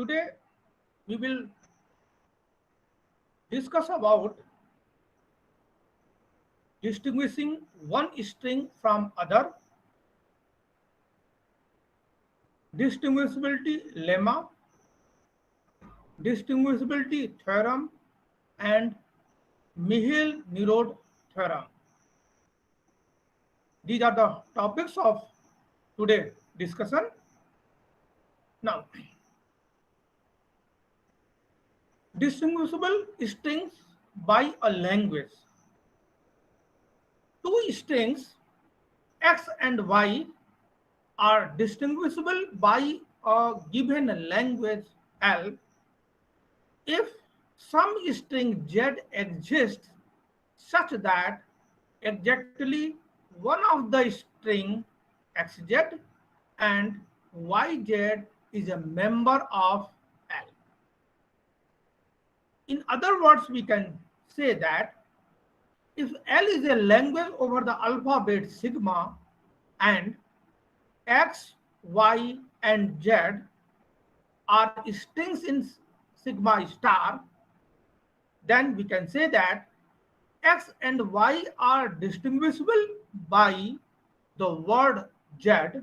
Today we will discuss about distinguishing one string from other, distinguishability lemma, distinguishability theorem, and Mihaly-Nerod theorem. These are the topics of today's discussion. Now, distinguishable strings by a language. Two strings X and Y are distinguishable by a given language L if some string Z exists such that exactly one of the string XZ and YZ is a member of L. In other words, we can say that if L is a language over the alphabet sigma and X, Y, and Z are strings in sigma star, then we can say that X and Y are distinguishable by the word Z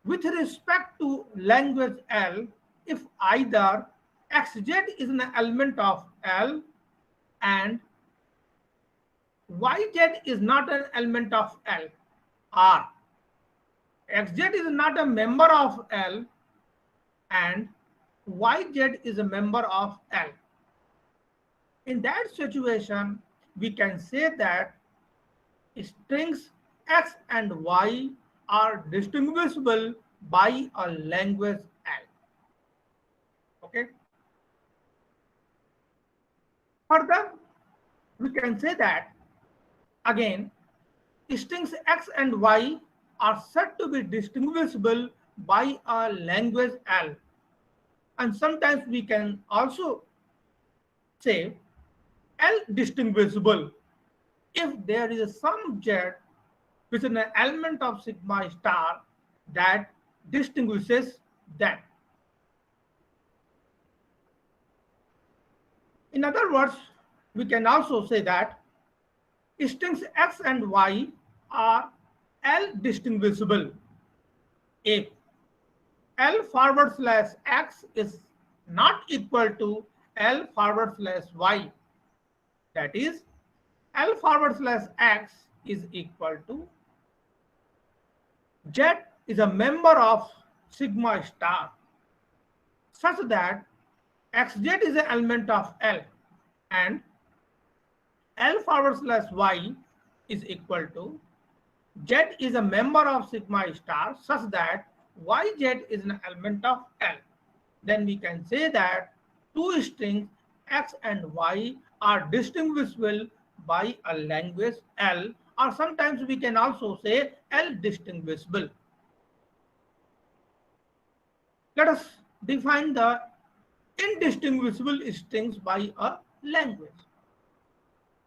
with respect to language L if either XZ is an element of L and YZ is not an element of L, or XZ is not a member of L and YZ is a member of L. In that situation, we can say that strings X and Y are distinguishable by a language L. Okay. Further, we can say that again, strings X and Y are said to be distinguishable by a language L. And sometimes we can also say L distinguishable if there is some Z which is an element of sigma star that distinguishes them. In other words, we can also say that strings X and Y are L distinguishable if L/X is not equal to L/Y. That is, L/X is equal to Z is a member of sigma star such that XZ is an element of L and L/Y is equal to Z is a member of sigma star such that YZ is an element of L. Then we can say that two strings X and Y are distinguishable by a language L, or sometimes we can also say L distinguishable. Let us define the indistinguishable strings by a language.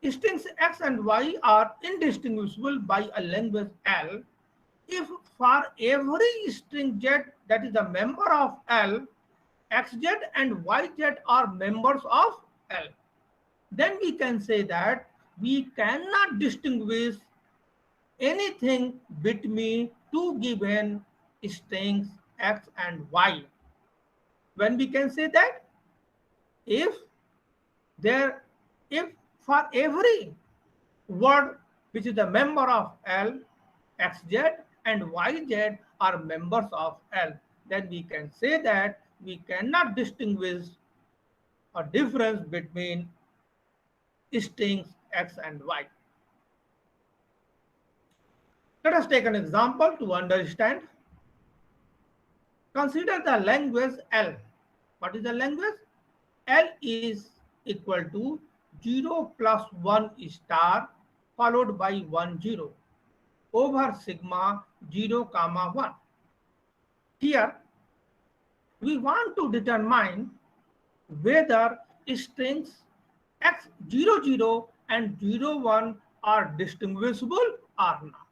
Strings X and Y are indistinguishable by a language L if for every string Z that is a member of L, XZ and YZ are members of L. Then we can say that we cannot distinguish anything between two given strings X and Y. When we can say that if for every word which is a member of L, XZ and YZ are members of L, then we can say that we cannot distinguish a difference between strings X and Y. Let us take an example to understand. Consider the language L. What is the language? L is equal to 0 plus 1 star followed by 1 0 over sigma 0 comma 1. Here we want to determine whether strings X00 and 01 are distinguishable or not.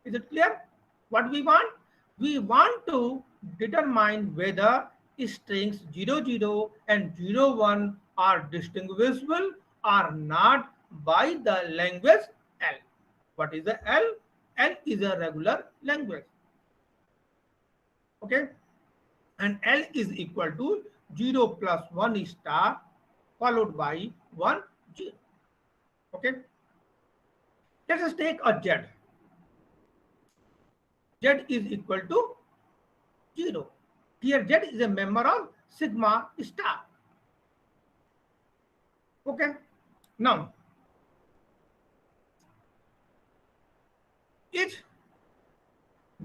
Is it clear? What we want? We want to determine whether strings 00 and 01 are distinguishable or not by the language L. What is the L? L is a regular language. Okay, and L is equal to 0 plus 1 star followed by 1 0. Okay, let us take a Z. Z is equal to 0. Here Z is a member of sigma star. Okay, now if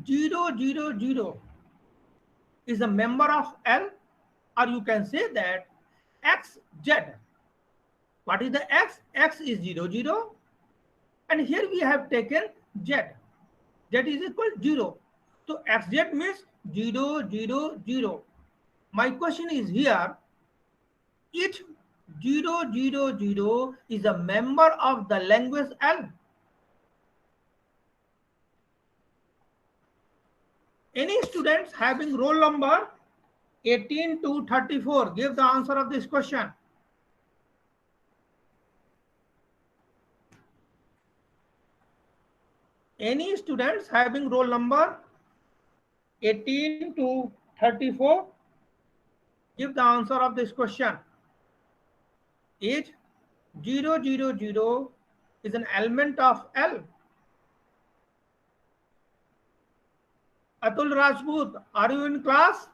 0 0 0 is a member of L, or you can say that XZ. What is the X? X is 0 0, and here we have taken Z. Z is equal to 0. So XZ means 0 0 0. My question is here, each 0 0 0 is a member of the language L. Any students having roll number 18 to 34, give the answer of this question. Any students having roll number 18 to 34, give the answer of this question. Is 0 0 0 is an element of L. Atul Rajput, are you in class?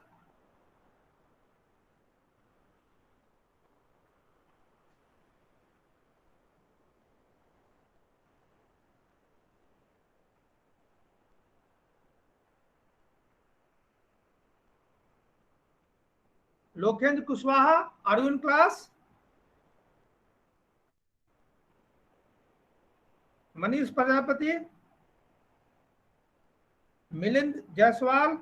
Lokendra Kushwaha, are you in class? Manish Prajapati, Milind Jaiswal,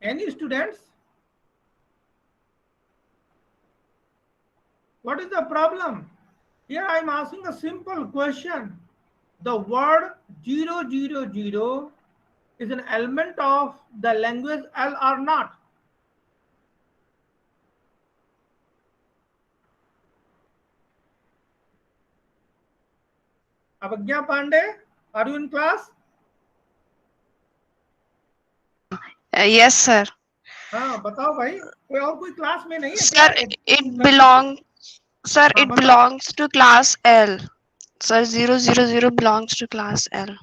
any students? What is the problem? Here I am asking a simple question. The word 0 0 0 is an element of the language L or not? Abhagya Pandey, are you in class? Yes, sir. हाँ बताओ भाई, कोई और कोई class में नहीं है Sir, क्या? it belongs to class L. Sir, 0 0 0 belongs to class L.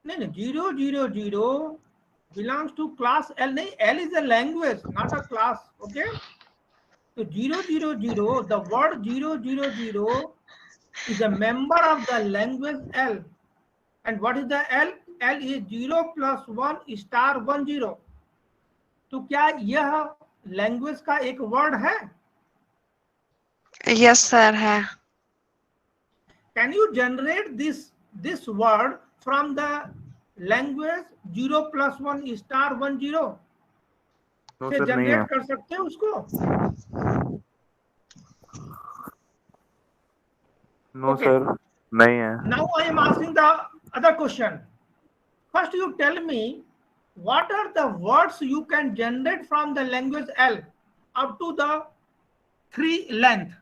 नहीं 0 0 0 belongs to class L. नहीं, L is a language, not a class. Okay, so 0 0 0, the word 0 0 0 is a member of the language L. And what is the L? L is 0 plus 1 star 1 0. तो क्या यह language का एक word है? Yes, sir, है. Can you generate this word from the language 0 plus 1 star 1 0? No, से sir, generate कर सकते हैं उसको? No, Okay. sir, नहीं है. Now I am asking the other question. First you tell me, what are the words you can generate from the language L up to the 3 length?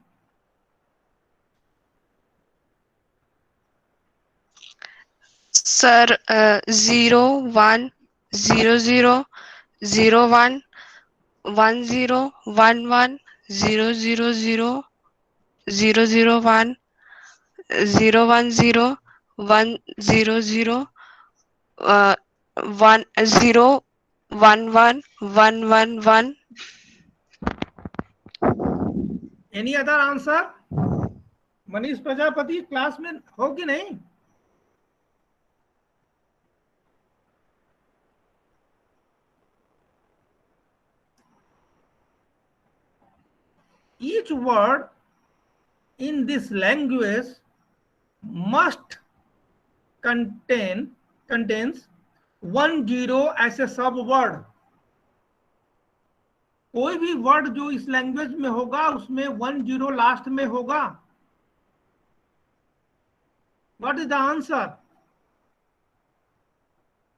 Sir, 0 1 0 0 0 1 1 0 1 1 0 0 0 0 0 1 0 1 0 1 0 0 1 0 1 1 1 1 1. Any other answer? Manish Prajapati class में हो कि नहीं? Each word in this language must contains 1 0 as a sub word. कोई भी word जो इस language में होगा उसमें 1 0 लास्ट में होगा. What is the answer?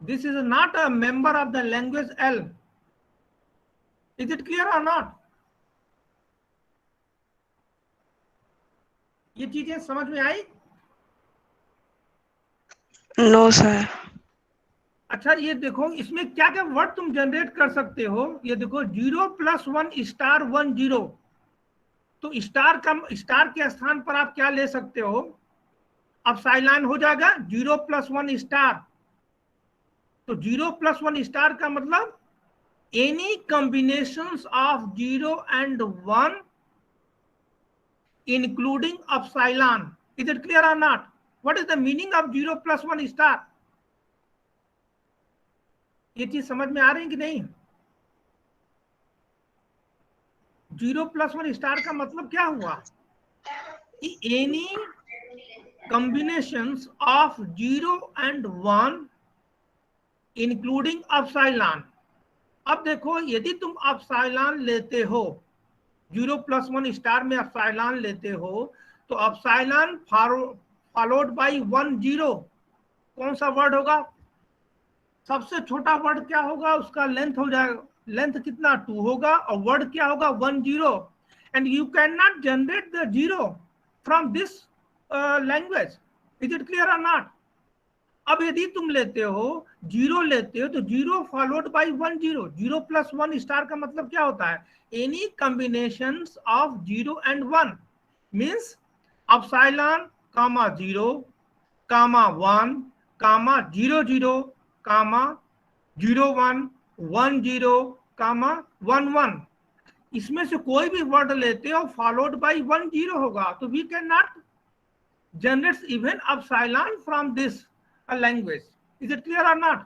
This is not a member of the language L. Is it clear or not? ये चीजें समझ में आई? No, sir. अच्छा ये देखो इसमें क्या क्या वर्ड तुम जनरेट कर सकते हो. ये देखो 0+1 स्टार 1 0. तो स्टार के स्थान पर आप क्या ले सकते हो? अपसाइलन हो जाएगा 0+1 स्टार. तो 0+1 स्टार का मतलब any combinations of 0 and 1 including epsilon. Is it clear or not? What is the meaning of 0+1 star? ये चीज समझ में आ रही है कि नहीं? 0+1 स्टार का मतलब क्या हुआ? Any combinations of 0 and 1 including epsilon. अब देखो यदि तुम epsilon लेते हो, 0+1 स्टार में epsilon लेते हो, तो epsilon followed by 1 0 कौन सा वर्ड होगा? सबसे छोटा वर्ड क्या होगा? उसका लेंथ हो जाएगा, लेंथ कितना 2 होगा, और वर्ड क्या होगा? 1 0. And you can not generate the 0 from this language. Is it clear or not? अब यदि तुम लेते हो 0 लेते हो तो 0 फॉलोड बाय 1 0. 0+1 स्टार का मतलब क्या होता है? Any combinations of 0 and 1 means epsilon, 0, 1, 0 0, 0 1, 1 0, 1 1. इसमें से कोई भी वर्ड लेते हो फॉलोड बाय 1 0 होगा. तो we can not generate even epsilon from this language. Is it clear or not?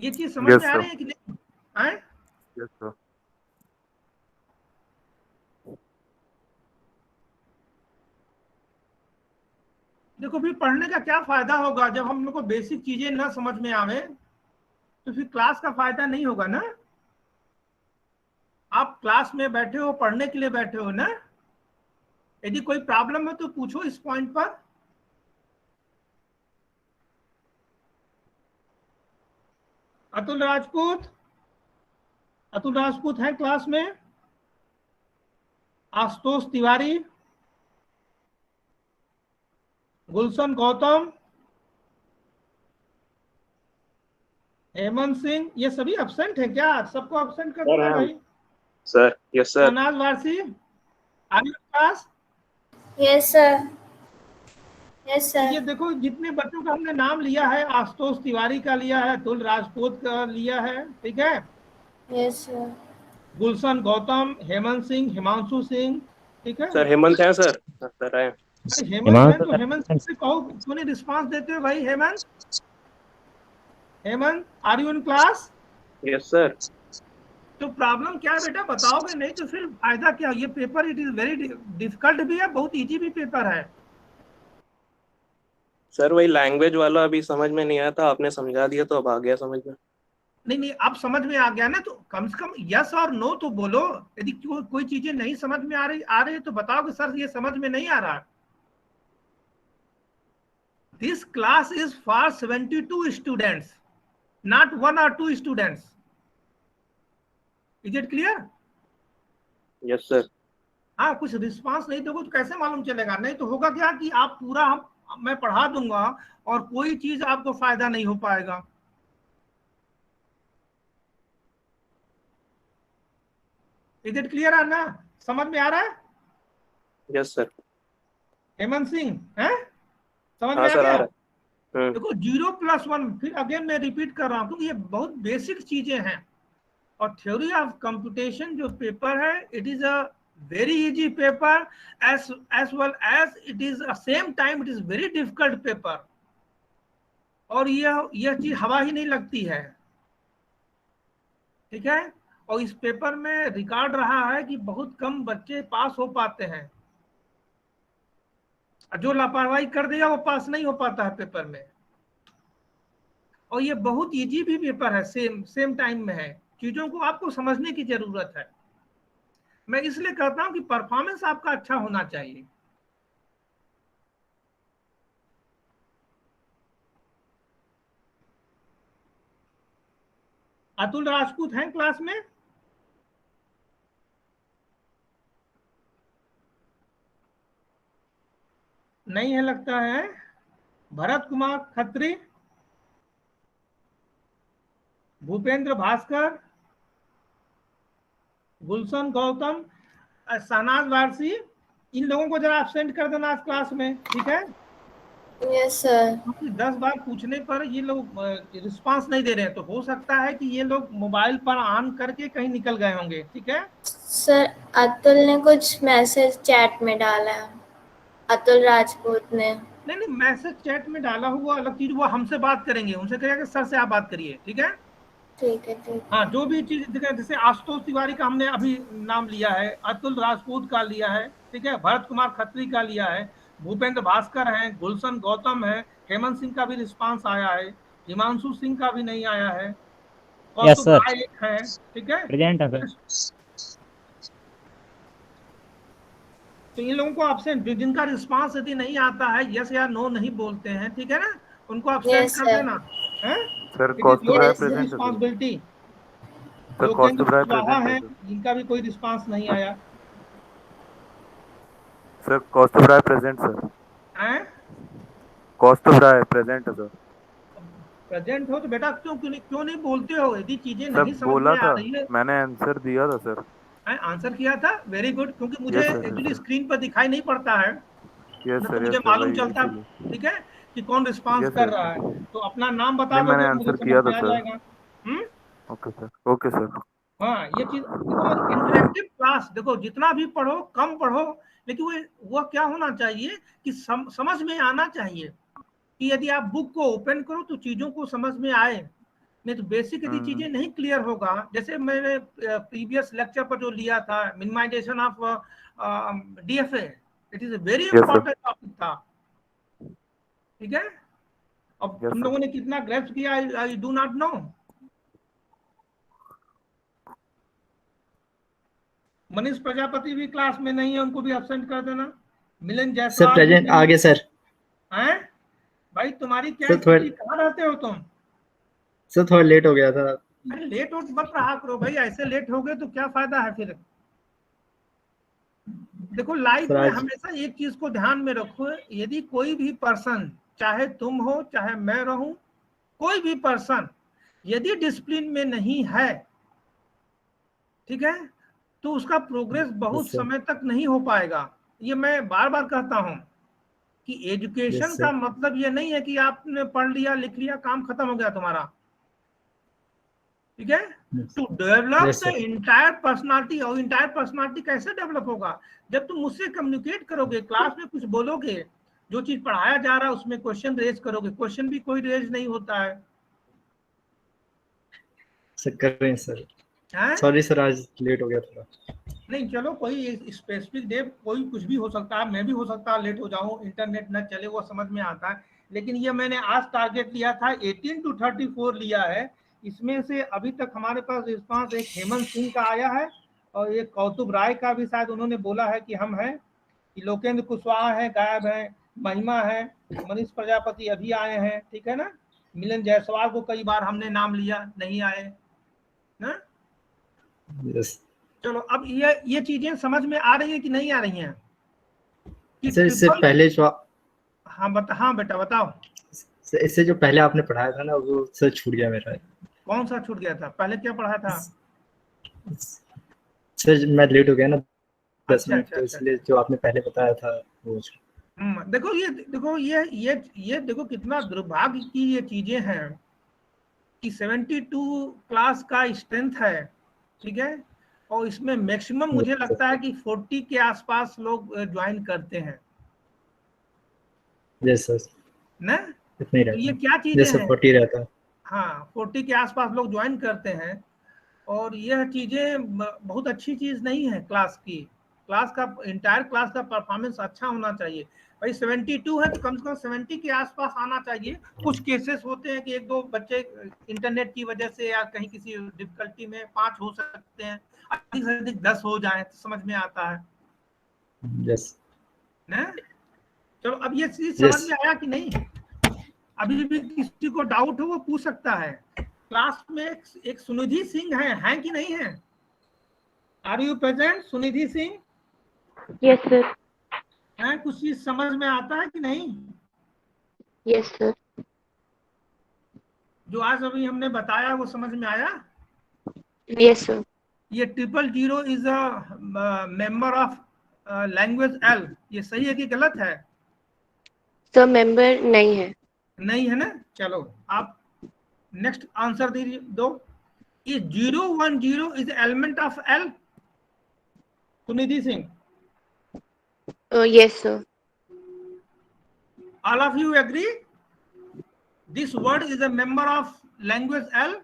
ये चीज समझ में आ रही है कि नहीं? Yes, sir. देखो फिर पढ़ने का क्या फायदा होगा जब हम लोग को बेसिक चीजें ना समझ में आवे, तो फिर क्लास का फायदा नहीं होगा ना. आप क्लास में बैठे हो, पढ़ने के लिए बैठे हो ना. यदि कोई प्रॉब्लम है तो पूछो इस पॉइंट पर. अतुल राजपूत है क्लास में? आशुतोष तिवारी, गुलशन गौतम, हेमंत सिंह, ये सभी एब्सेंट है क्या? सबको एब्सेंट कर दिया भाई. Sir. Yes sir. Sanaj Warsi, are you class? Yes sir. Yes sir. ये देखो जितने बच्चों का हमने नाम लिया है, आशुतोष तिवारी का लिया है, अतुल राजपूत का लिया है, ठीक है. Yes sir. गुलशन गौतम, हेमंत सिंह, हिमांशु सिंह, ठीक है. सर हेमंत है सर. सर आए. हेमंत से कहो, क्यों नहीं रिस्पांस देते हो भाई? Hemant are you in class? Yes sir. तो प्रॉब्लम क्या है बेटा? बताओगे नहीं तो फिर फायदा क्या? ये paper it is very difficult भी है, बहुत इजी भी पेपर है. सर वही लैंग्वेज वाला अभी समझ में नहीं आया था, आपने समझा दिया तो अब आ गया समझ में. नहीं अब समझ में आ गया ना, तो कम से कम यस और नो तो बोलो. यदि कोई चीजें नहीं समझ में आ रही तो बताओ कि सर ये समझ में नहीं आ रहा. This class is for 72 students, not 1 or 2 students. Is it clear? Yes sir. हाँ, कुछ रिस्पांस नहीं दोगे तो कैसे मालूम चलेगा? नहीं तो होगा क्या कि आप पूरा मैं पढ़ा दूंगा और कोई चीज आपको फायदा नहीं हो पाएगा. इज इट क्लियर है ना? समझ में आ रहा है? Yes sir. हेमंत सिंह है? समझ में हाँ आ सर गया? आ रहा है. देखो 0+1, फिर अगेन मैं रिपीट कर रहा हूं क्योंकि ये बहुत बेसिक चीजें हैं. और थ्योरी ऑफ कंप्यूटेशन जो पेपर है, it is a very easy paper as well as it is at same time it is very difficult paper. और यह चीज हवा ही नहीं लगती है, ठीक है. और इस पेपर में रिकॉर्ड रहा है कि बहुत कम बच्चे पास हो पाते हैं. जो लापरवाही कर देगा वो पास नहीं हो पाता है पेपर में. और ये बहुत इजी भी पेपर है, सेम टाइम में है. चीजों को आपको समझने की जरूरत है. मैं इसलिए कहता हूं कि परफॉर्मेंस आपका अच्छा होना चाहिए। अतुल राजपूत हैं क्लास में? नहीं है लगता है। भरत कुमार खत्री, भूपेंद्र भास्कर, गुलशन गौतम, शहनाज वारसी, इन लोगों को जरा एब्सेंट कर देना आज क्लास में, ठीक है? Yes sir. क्योंकि 10 बार पूछने पर ये लोग रिस्पांस नहीं दे रहे हैं, तो हो सकता है कि ये लोग मोबाइल पर ऑन करके कहीं निकल गए होंगे, ठीक है? सर अतुल ने कुछ मैसेज चैट में डाला है, अतुल राजपूत ने। नहीं नहीं, मैसेज चैट में डाला हुआ अलग चीज, वो हमसे बात करेंगे, उनसे कहेगा कि सर से आप बात करिए, ठीक है? ठीक है, ठीक हाँ, है। जो भी चीज जैसे आशुतोष तिवारी का हमने अभी नाम लिया है, अतुल राजपूत का लिया है, ठीक है, भरत कुमार खत्री का लिया है, भूपेंद्र भास्कर है, गुलशन गौतम है, हेमंत सिंह का भी रिस्पांस आया है, हिमांशु सिंह का भी नहीं आया है, यस कौतुक सर, राय एक है, ठीक है? प्रेजेंट है सर। तो इन लोगों को एब्सेंट, जिनका रिस्पांस यदि नहीं आता है, यस या नो नहीं बोलते हैं, ठीक है ना, उनको एब्सेंट यस कर सर। देना है। Sir it is Kaustubh Rai Yes, sir. Present है sir. Responsibility. Sir Lokendra Kaustubh Rai Kushwaha present है है, सर। जिनका भी कोई रिस्पांस नहीं आया sir Kaustubh Rai present sir. है। कौस्तुभ राय प्रेजेंट है सर। प्रेजेंट हो तो बेटा क्यों नहीं बोलते हो? यदि चीजें सर नहीं समझ बोला में आ था, रही है, मैंने आंसर दिया था सर। आंसर किया था, वेरी गुड, क्योंकि मुझे yes sir, actually yes screen पर दिखाई नहीं पड़ता है, सर, न तो यस मुझे सर, मालूम वही चलता, इसीलिए। ठीक है, कि कौन रिस्पांस यस कर सर, रहा है। तो अपना नाम बता नहीं मैंने दोगे, मुझे आंसर समझ किया में था आ सर। जाएगा। Okay sir, okay sir. हाँ, ये चीज देखो, इंटरेक्टिव क्लास देखो, जितना भी पढ़ो कम पढ़ो, लेकिन वो क्या होना चाहिए कि समझ में आना चाहिए, कि यदि आप बुक को ओपन करो तो चीजों को समझ में आए, नहीं तो बेसिक यदि चीजें नहीं क्लियर होगा, जैसे मैंने प्रीवियस लेक्चर पर जो लिया था, minimization of DFA, it is a very yes sir, important topic था, ठीक है? अब यस तुम सर। लोगों ने कितना ग्रेप्स किया, I do not know. Manish Prajapati भी क्लास में नहीं है, उनको भी एब्सेंट कर देना। मिलन सर जायसवाल भी प्रेजेंट नहीं आगे सर। है। भाई तुम्हारी क्या सर थोड़ा स्थिति, कहाँ रहते हो तुम? सर थोड़ा लेट हो गया था। अरे लेट हो मत रहा करो भाई, ऐसे लेट हो गए तो क्या फायदा है फिर। देखो लाइफ सर में आज हमेशा एक चीज को ध्यान में रखो, यदि कोई भी पर्सन, चाहे तुम हो चाहे मैं रहूं, कोई भी पर्सन यदि डिसिप्लिन में नहीं है, ठीक है, तो उसका प्रोग्रेस बहुत यस सर, समय तक नहीं हो पाएगा। ये मैं बार बार कहता हूं कि एजुकेशन यस का सर, मतलब ये नहीं है कि आपने पढ़ लिया लिख लिया काम खत्म हो गया तुम्हारा, ठीक है? To develop yes the sir, entire personality, और इंटायर पर्सनालिटी कैसे डेवलप होगा? जब तुम मुझसे कम्युनिकेट करोगे, क्लास में कुछ बोलोगे, जो चीज पढ़ाया जा रहा है उसमें क्वेश्चन रेज करोगे, क्वेश्चन भी कोई रेज नहीं होता है, सर कर रहे हैं सर। हैं? सॉरी सर आज लेट हो गया थोड़ा। नहीं चलो, कोई स्पेसिफिक डे, कोई कुछ भी हो सकता है, मैं भी हो सकता है लेट हो जाऊं, इंटरनेट न चले, वो समझ में आता है, लेकिन ये मैंने आज टारगेट लिया था 18 to 34 लिया है। इसमें से अभी तक हमारे पास रिस्पांस एक हेमंत सिंह का आया है, और एक कौतुक राय का भी शायद उन्होंने बोला है कि हम हैं, लोकेंद्र कुशवाहा है, गायब है, महिमा है, मनीष प्रजापति अभी आए हैं, ठीक है ना, मिलन जायसवाल को कई बार हमने नाम लिया, नहीं आए ना। यस चलो, अब ये चीजें समझ में आ रही है कि नहीं आ रही हैं? कि सर, इससे ट्रिपल, पहले जो हाँ बेटा बताओ। सर इससे जो पहले आपने पढ़ाया था ना वो सर छूट गया मेरा। कौन सा छूट गया था? पहले क्या पढ़ा था? सर मैं लेट हो गया ना 10 अच्छा मिनट, अच्छा तो अच्छा इसलिए अच्छा। जो आपने पहले बताया था वो। देखो ये देखो कितना दुर्भाग्य की ये चीजें हैं कि 72 क्लास का स्ट्रेंथ है, ठीक है, और इसमें मैक्सिमम मुझे लगता है कि 40 के आसपास लोग ज्वाइन करते हैं यस सर, ना। इतना ही तो ये रहता क्या है। चीजें यस सर हैं? 40 रहता है। हाँ, 40 के आसपास लोग ज्वाइन करते हैं, और यह चीजें बहुत अच्छी चीज नहीं है। क्लास का इंटायर क्लास का परफॉर्मेंस अच्छा होना चाहिए। भाई 72 है तो कम से कम 70 के आसपास आना चाहिए। कुछ केसेस होते हैं कि एक दो बच्चे इंटरनेट की वजह से या कहीं किसी डिफिकल्टी में 5 हो सकते हैं, अधिक से अधिक 10 हो जाए तो समझ में आता है यस ना। चलो अब ये चीज Yes. समझ में आया कि नहीं? अभी भी किसी को डाउट हो वो पूछ सकता है। क्लास में एक सुनिधि सिंह है कि नहीं है? Are you present Sunidhi Singh? Yes sir. है, कुछ चीज समझ में आता है कि नहीं? Yes sir. जो आज अभी हमने बताया वो समझ में आया? Yes sir. ये 000 is a member of language L, ये सही है कि गलत है? सर मेंबर नहीं है। नहीं है ना। चलो आप नेक्स्ट आंसर दीजिए दो। ये 010 is element of L Sunidhi Singh? Yes sir. All of you agree this word is a member of language L?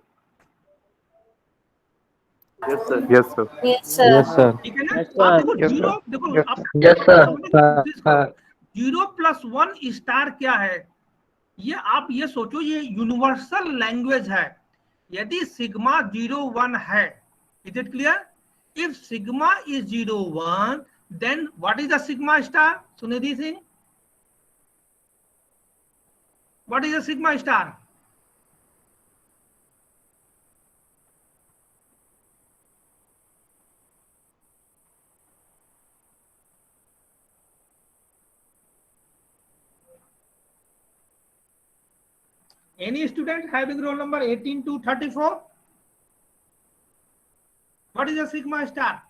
Yes, sir. Yes, sir. Yes, sir. Yes sir ठीक है ना? Yes, आप sir. देखो Yes, जीरो, sir. देखो Yes. आप Yes, sir. कोशिश करो। 0+1 star क्या है? ये आप ये सोचो, ये यूनिवर्सल लैंग्वेज है। यदि सिग्मा 01 है, is it clear? If sigma is 01 then what is the sigma star Sunidhi Singh? What is the sigma star? Any student having roll number 18 to 34? What is a sigma star?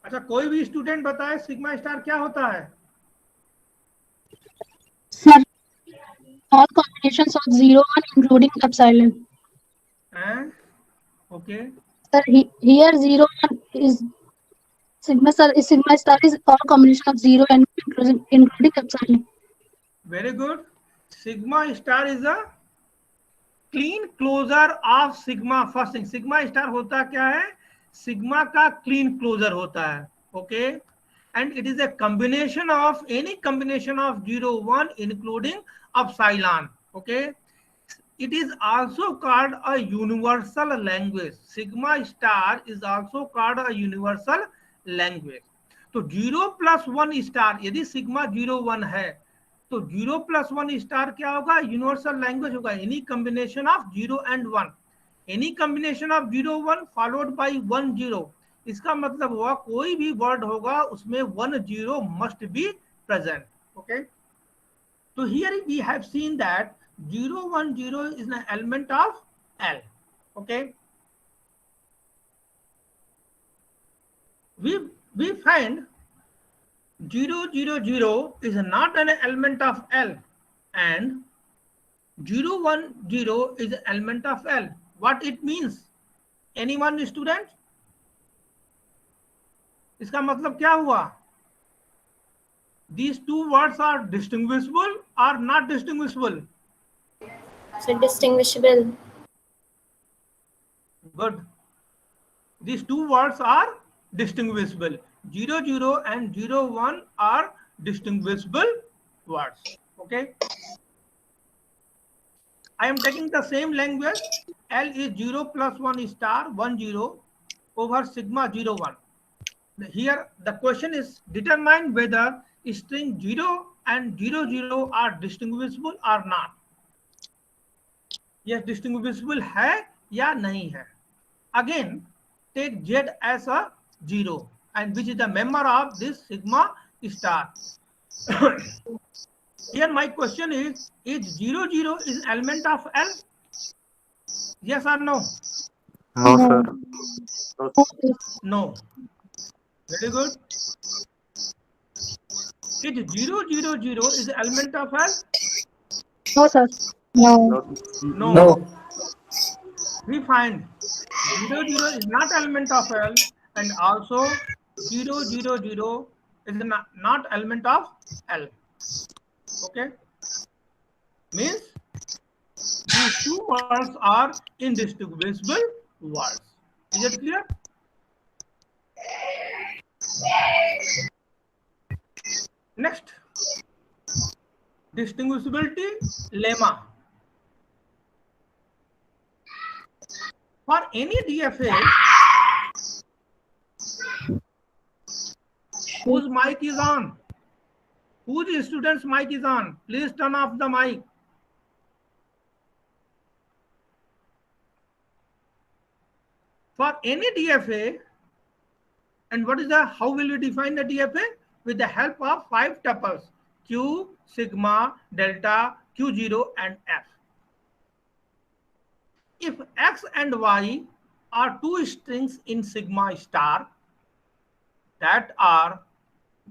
अच्छा, कोई भी student बताए sigma star क्या होता है? Sir, all combinations of 0 1 including epsilon. Okay. Sir, here 0 1 is sigma star. Sigma star is all combination of 0 and including epsilon. Very good. Sigma star is a clean closure of sigma. First thing, sigma star होता क्या है? Sigma का clean closure होता है। Okay, and it is a combination of any combination of 0 1 including epsilon. Okay, it is also called a universal language. Sigma star is also called a universal language. तो 0+1 star, यदि sigma 01 है तो 0+1 star क्या होगा? Universal language होगा। Any combination of 0 and 1, any combination of 0 1 followed by 1 0। इसका मतलब हुआ कोई भी वर्ड होगा उसमें 1 0 मस्ट बी प्रेजेंट। ओके, तो here we have seen that 010 is an element of L. Okay, we find 000 is not an element of L and 010 is an element of L. What it means? Anyone student? इसका मतलब क्या हुआ? These two words are distinguishable or not distinguishable? So distinguishable. Good. These two words are distinguishable. 00 and 01 are distinguishable words. Okay. I am taking the same language. L is 0+1 star 1 0 over sigma 01. Here the question is determine whether string 0 and 00 are distinguishable or not. Yes, distinguishable है या नहीं है? Again, take Z as a 0 and which is the member of this sigma star. Here my question is 00 is element of L? Yes or no? No, sir. No. Very good. Is 000 is element of L? No, sir. No. No. No. We find 00 is not element of L and also 000 is not element of L. Okay, means These two words are indistinguishable words. Is it clear? Next, distinguishability lemma. For any DFA whose mic is on, whose student's mic is on, please turn off the mic. For any DFA, and what is the, how will we define the DFA? With the help of 5 tuples, Q, sigma, delta, Q0 and F. If X and Y are 2 strings in sigma star that are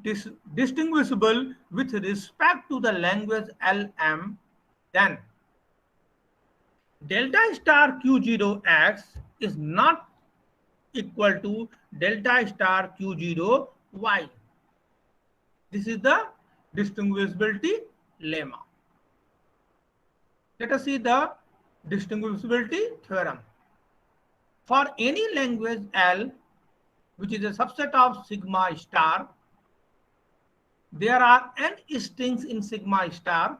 distinguishable with respect to the language LM, then delta star Q0X is not equal to delta star Q0Y. This is the distinguishability lemma. Let us see the distinguishability theorem. For any language L, which is a subset of sigma star, there are n strings in sigma star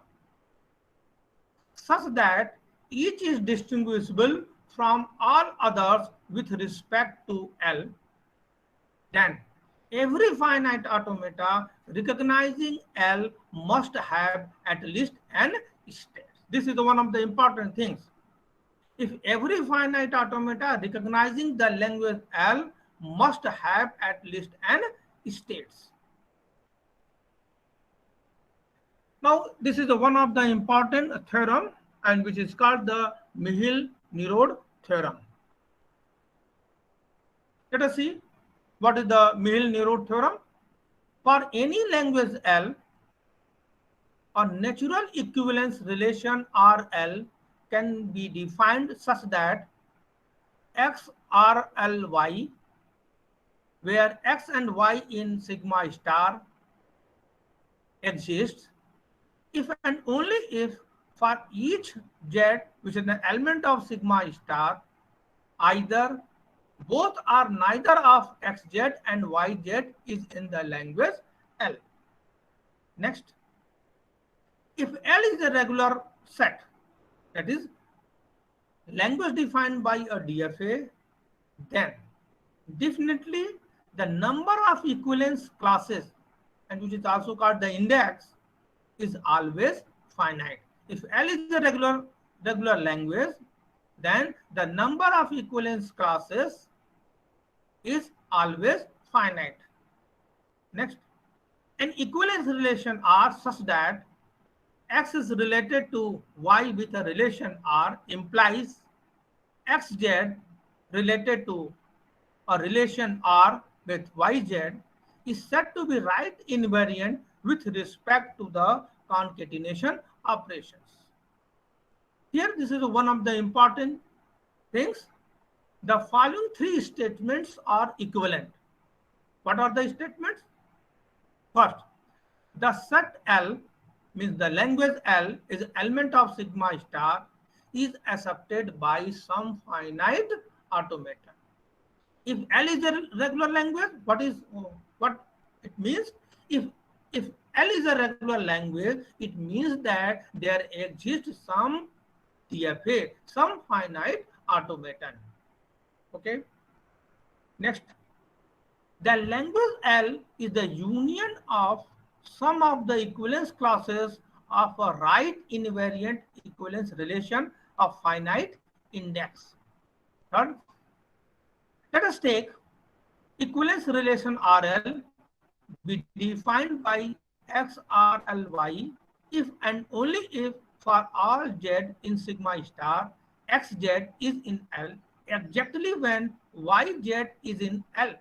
such that each is distinguishable from all others with respect to L. Then every finite automata recognizing L must have at least n states. This is one of the important things. If every finite automata recognizing the language L must have at least n states. Now, this is one of the important theorem, and which is called the Mihaly-Nerode theorem. Let us see what is the Mihaly-Nerode theorem. For any language L, a natural equivalence relation RL can be defined such that X RLY, where X and Y in sigma star exists, if and only if for each Z, which is an element of sigma star, either, both or neither of XZ and YZ is in the language L. Next, if L is a regular set, that is language defined by a DFA, then definitely the number of equivalence classes, and which is also called the index, is always finite. If L is a regular language, then the number of equivalence classes is always finite. Next, an equivalence relation R such that X is related to Y with a relation R implies XZ related to a relation R with YZ is said to be right invariant with respect to the concatenation operations. Here, this is one of the important things. The following 3 statements are equivalent. What are the statements? First, the set L, means the language L is element of sigma star, is accepted by some finite automata. If L is a regular language, what it means? If L is a regular language, it means that there exists some DFA, some finite automaton. Okay. Next, the language L is the union of some of the equivalence classes of a right invariant equivalence relation of finite index. Third, let us take equivalence relation RL be defined by XRLY if and only if for all Z in sigma star, XZ is in L exactly when YZ is in L,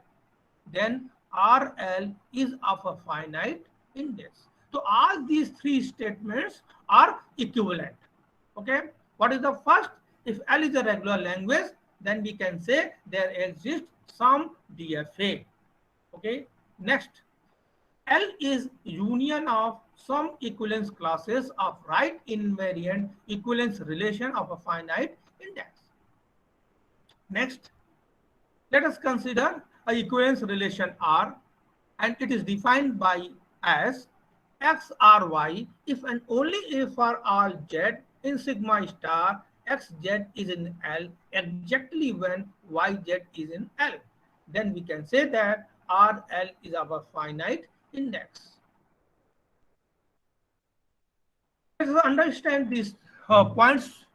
then RL is of a finite index. So all these 3 statements are equivalent. Okay. What is the first? If L is a regular language, then we can say there exists some DFA. Okay. Next, L is union of some equivalence classes of right invariant equivalence relation of a finite index. Next, let us consider a equivalence relation R, and it is defined by as x r y if and only if for all z in sigma star xz is in L exactly when yz is in L. Then we can say that RL is our finite index. Let us understand these points.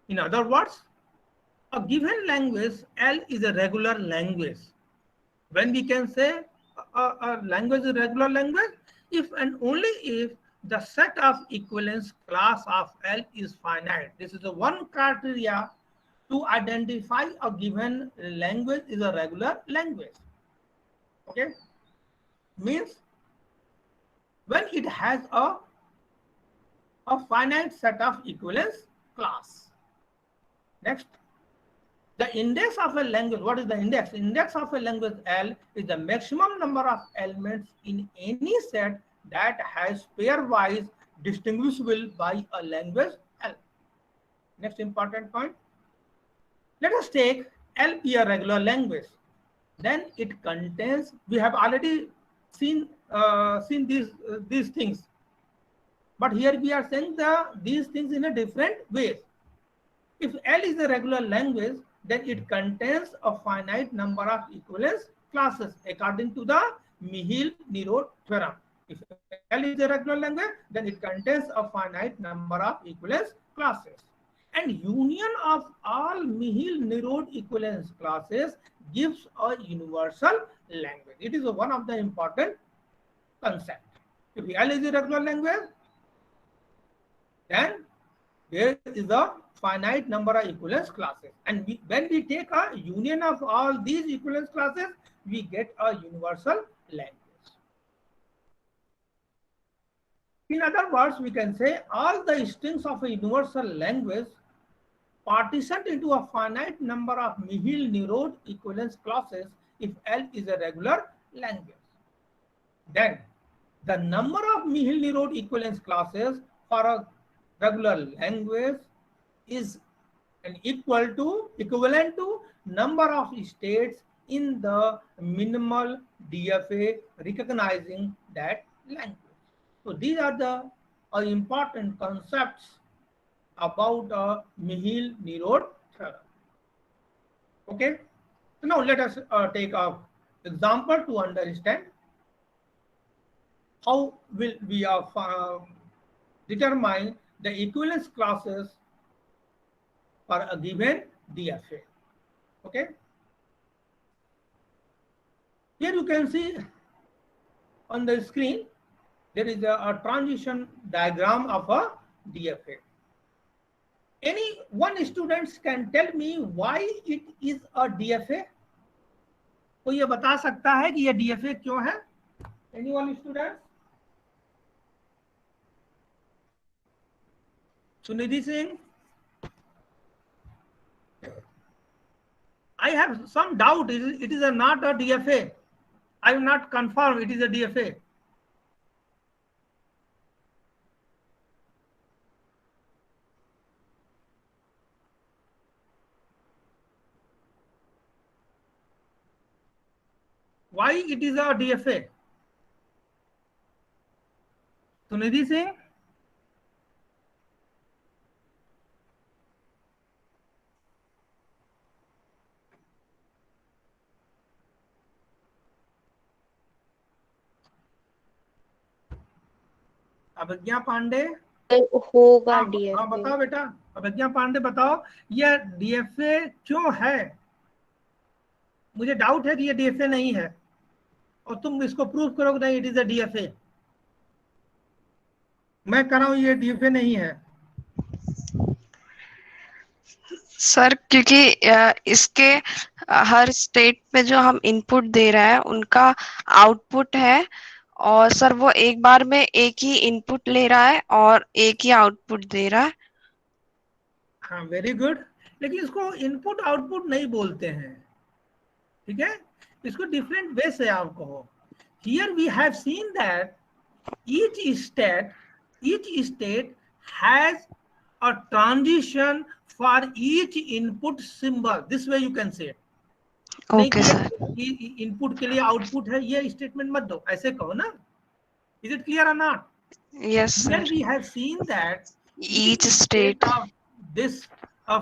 In other words, a given language L is a regular language. When we can say a language is a regular language, if and only if the set of equivalence class of L is finite. This is the one criteria to identify a given language is a regular language. Okay, means when it has a finite set of equivalence class. Next, the index of a language. What is the index? The index of a language L is the maximum number of elements in any set that has pairwise distinguishable by a language L. Next important point. Let us take L be a regular language. Then it contains. We have already seen these things, but here we are saying these things in a different way. If L is a regular language, then it contains a finite number of equivalence classes according to the Mihaly-Nerod theorem. If L is a regular language, then it contains a finite number of equivalence classes. And union of all Mihaly-Nerod equivalence classes gives a universal language. It is one of the important concepts. If L is a regular language, then there is a finite number of equivalence classes, and when we take a union of all these equivalence classes, we get a universal language. In other words, we can say all the strings of a universal language partitioned into a finite number of Mihaly-Nerod equivalence classes if L is a regular language. Then the number of Mihaly-Nerod equivalence classes for a regular language is equivalent to number of states in the minimal DFA recognizing that language. So these are the important concepts about Mihaly-Nerod theorem. Okay, so now let us take an example to understand how will we determine the equivalence classes for a given DFA. Okay, here you can see on the screen there is a transition diagram of a DFA. Any one students can tell me why it is a DFA? कोई ये बता सकता है कि ये DFA क्यों है? Any one student? Sunidhi Singh? I have some doubt. It is not a DFA. I will not confirm it is a DFA. Why it is a DFA? Sunidhi Singh? अभिज्ञा पांडे होगा हाँ, DFA। बताओ बेटा, अभिज्ञा पांडे बताओ ये DFA क्यों है? मुझे doubt है कि ये DFA नहीं है और तुम इसको प्रूव करोगे नहीं इट इज अ DFA। मैं कह रहा हूँ ये DFA नहीं है सर, क्योंकि इसके हर स्टेट पे जो हम इनपुट दे रहे हैं उनका आउटपुट है, और सर वो एक बार में एक ही इनपुट ले रहा है और एक ही आउटपुट दे रहा है। हाँ, वेरी गुड। लेकिन इसको इनपुट आउटपुट नहीं बोलते हैं, ठीक है? इसको डिफरेंट वे से आप कहो here we have seen that each state has a transition for each input symbol. This way you can say it. Okay, sir. Input के लिए आउटपुट है, ये स्टेटमेंट मत दो, ऐसे कहो ना. Is it clear or not? Yes, sir. Then we have seen that Each state. of this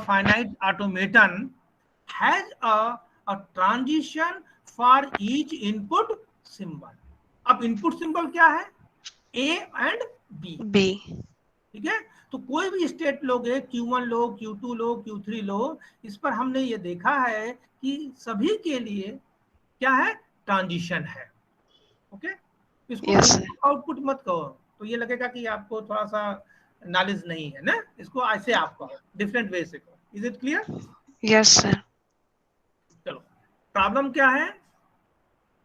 finite automaton has a transition for each input symbol. अब input symbol क्या है? A and B. B. ठीक है. तो कोई भी state लोगे, Q1 लो, Q2 लो, Q3 लो, इस पर हमने ये देखा है कि सभी के लिए क्या है? ट्रांजिशन है. ओके. इसको Yes, sir. आउटपुट मत कहो, तो ये लगेगा कि आपको थोड़ा सा नॉलेज नहीं है ना. इसको ऐसे आप कहो, डिफरेंट वे से कहो. Is it clear? Yes, sir. चलो, प्रॉब्लम क्या है?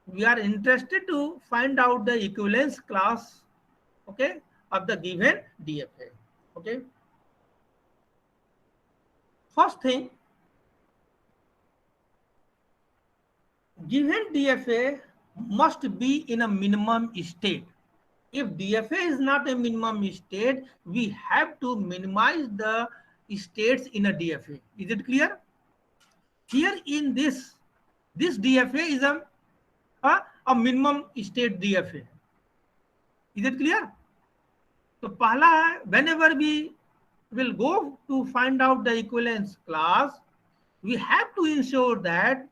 We are interested to find out the equivalence class, okay, of the given DFA. Okay, first thing, given DFA must be in a minimum state. If DFA is not a minimum state, we have to minimize the states in a DFA. Is it clear? Here in this DFA is a minimum state DFA. Is it clear? तो पहला है, whenever we will go to find out the equivalence class, we have to ensure that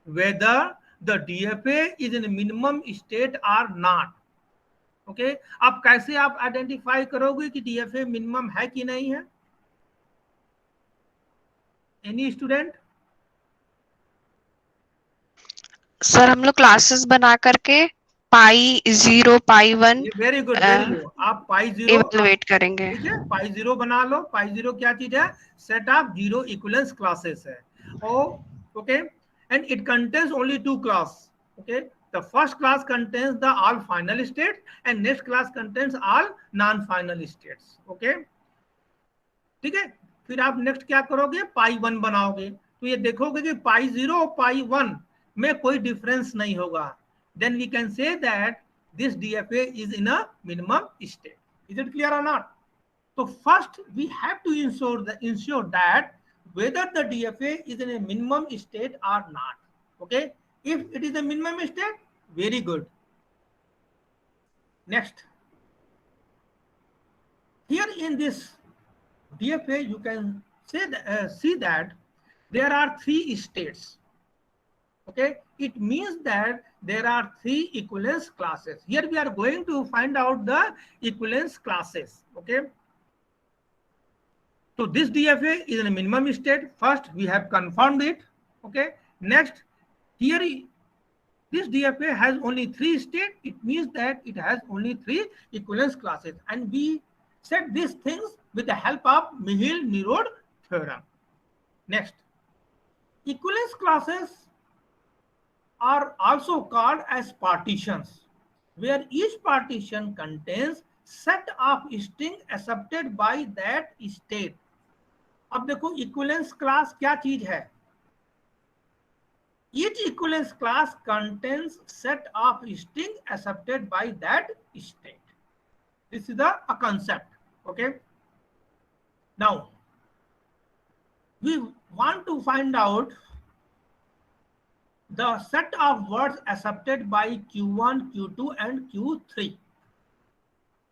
whether the DFA is in a minimum state or not. Okay, अब कैसे आप identify करोगे कि DFA minimum है कि नहीं है? Any student? सर हम लोग क्लासेस बना करके पाई 0 पाई 1 वेरी गुड, वेरी गुड. आप पाई 0 इवेलुएट करेंगे. ठीक है, पाई 0 बना लो. पाई 0 क्या चीज है? सेट ऑफ 0 इक्विवेलेंस क्लासेस है. Okay, and it contains only 2 classes. Okay, the first class contains the all final states and next class contains all non-final states. Okay, ठीक है. फिर आप नेक्स्ट क्या करोगे? पाई 1 बनाओगे. तो ये देखोगे कि पाई 0 और पाई 1 में कोई डिफरेंस नहीं होगा. Then we can say that this DFA is in a minimum state. Is it clear or not? So first we have to ensure that whether the DFA is in a minimum state or not. Okay, if it is a minimum state, very good. Next, here in this DFA you can say see that there are 3 states. Okay, it means that there are 3 equivalence classes. Here we are going to find out the equivalence classes. Okay, so this DFA is in a minimum state. First we have confirmed it. Okay, next, here this DFA has only 3 states. It means that it has only 3 equivalence classes, and we said these things with the help of Mihaly-Nerode theorem. Next, equivalence classes are also called as partitions, where each partition contains set of string accepted by that state. अब देखो equivalence class क्या चीज है? Each equivalence class contains set of string accepted by that state. This is a concept. Okay, now we want to find out the set of words accepted by Q1, Q2 and Q3.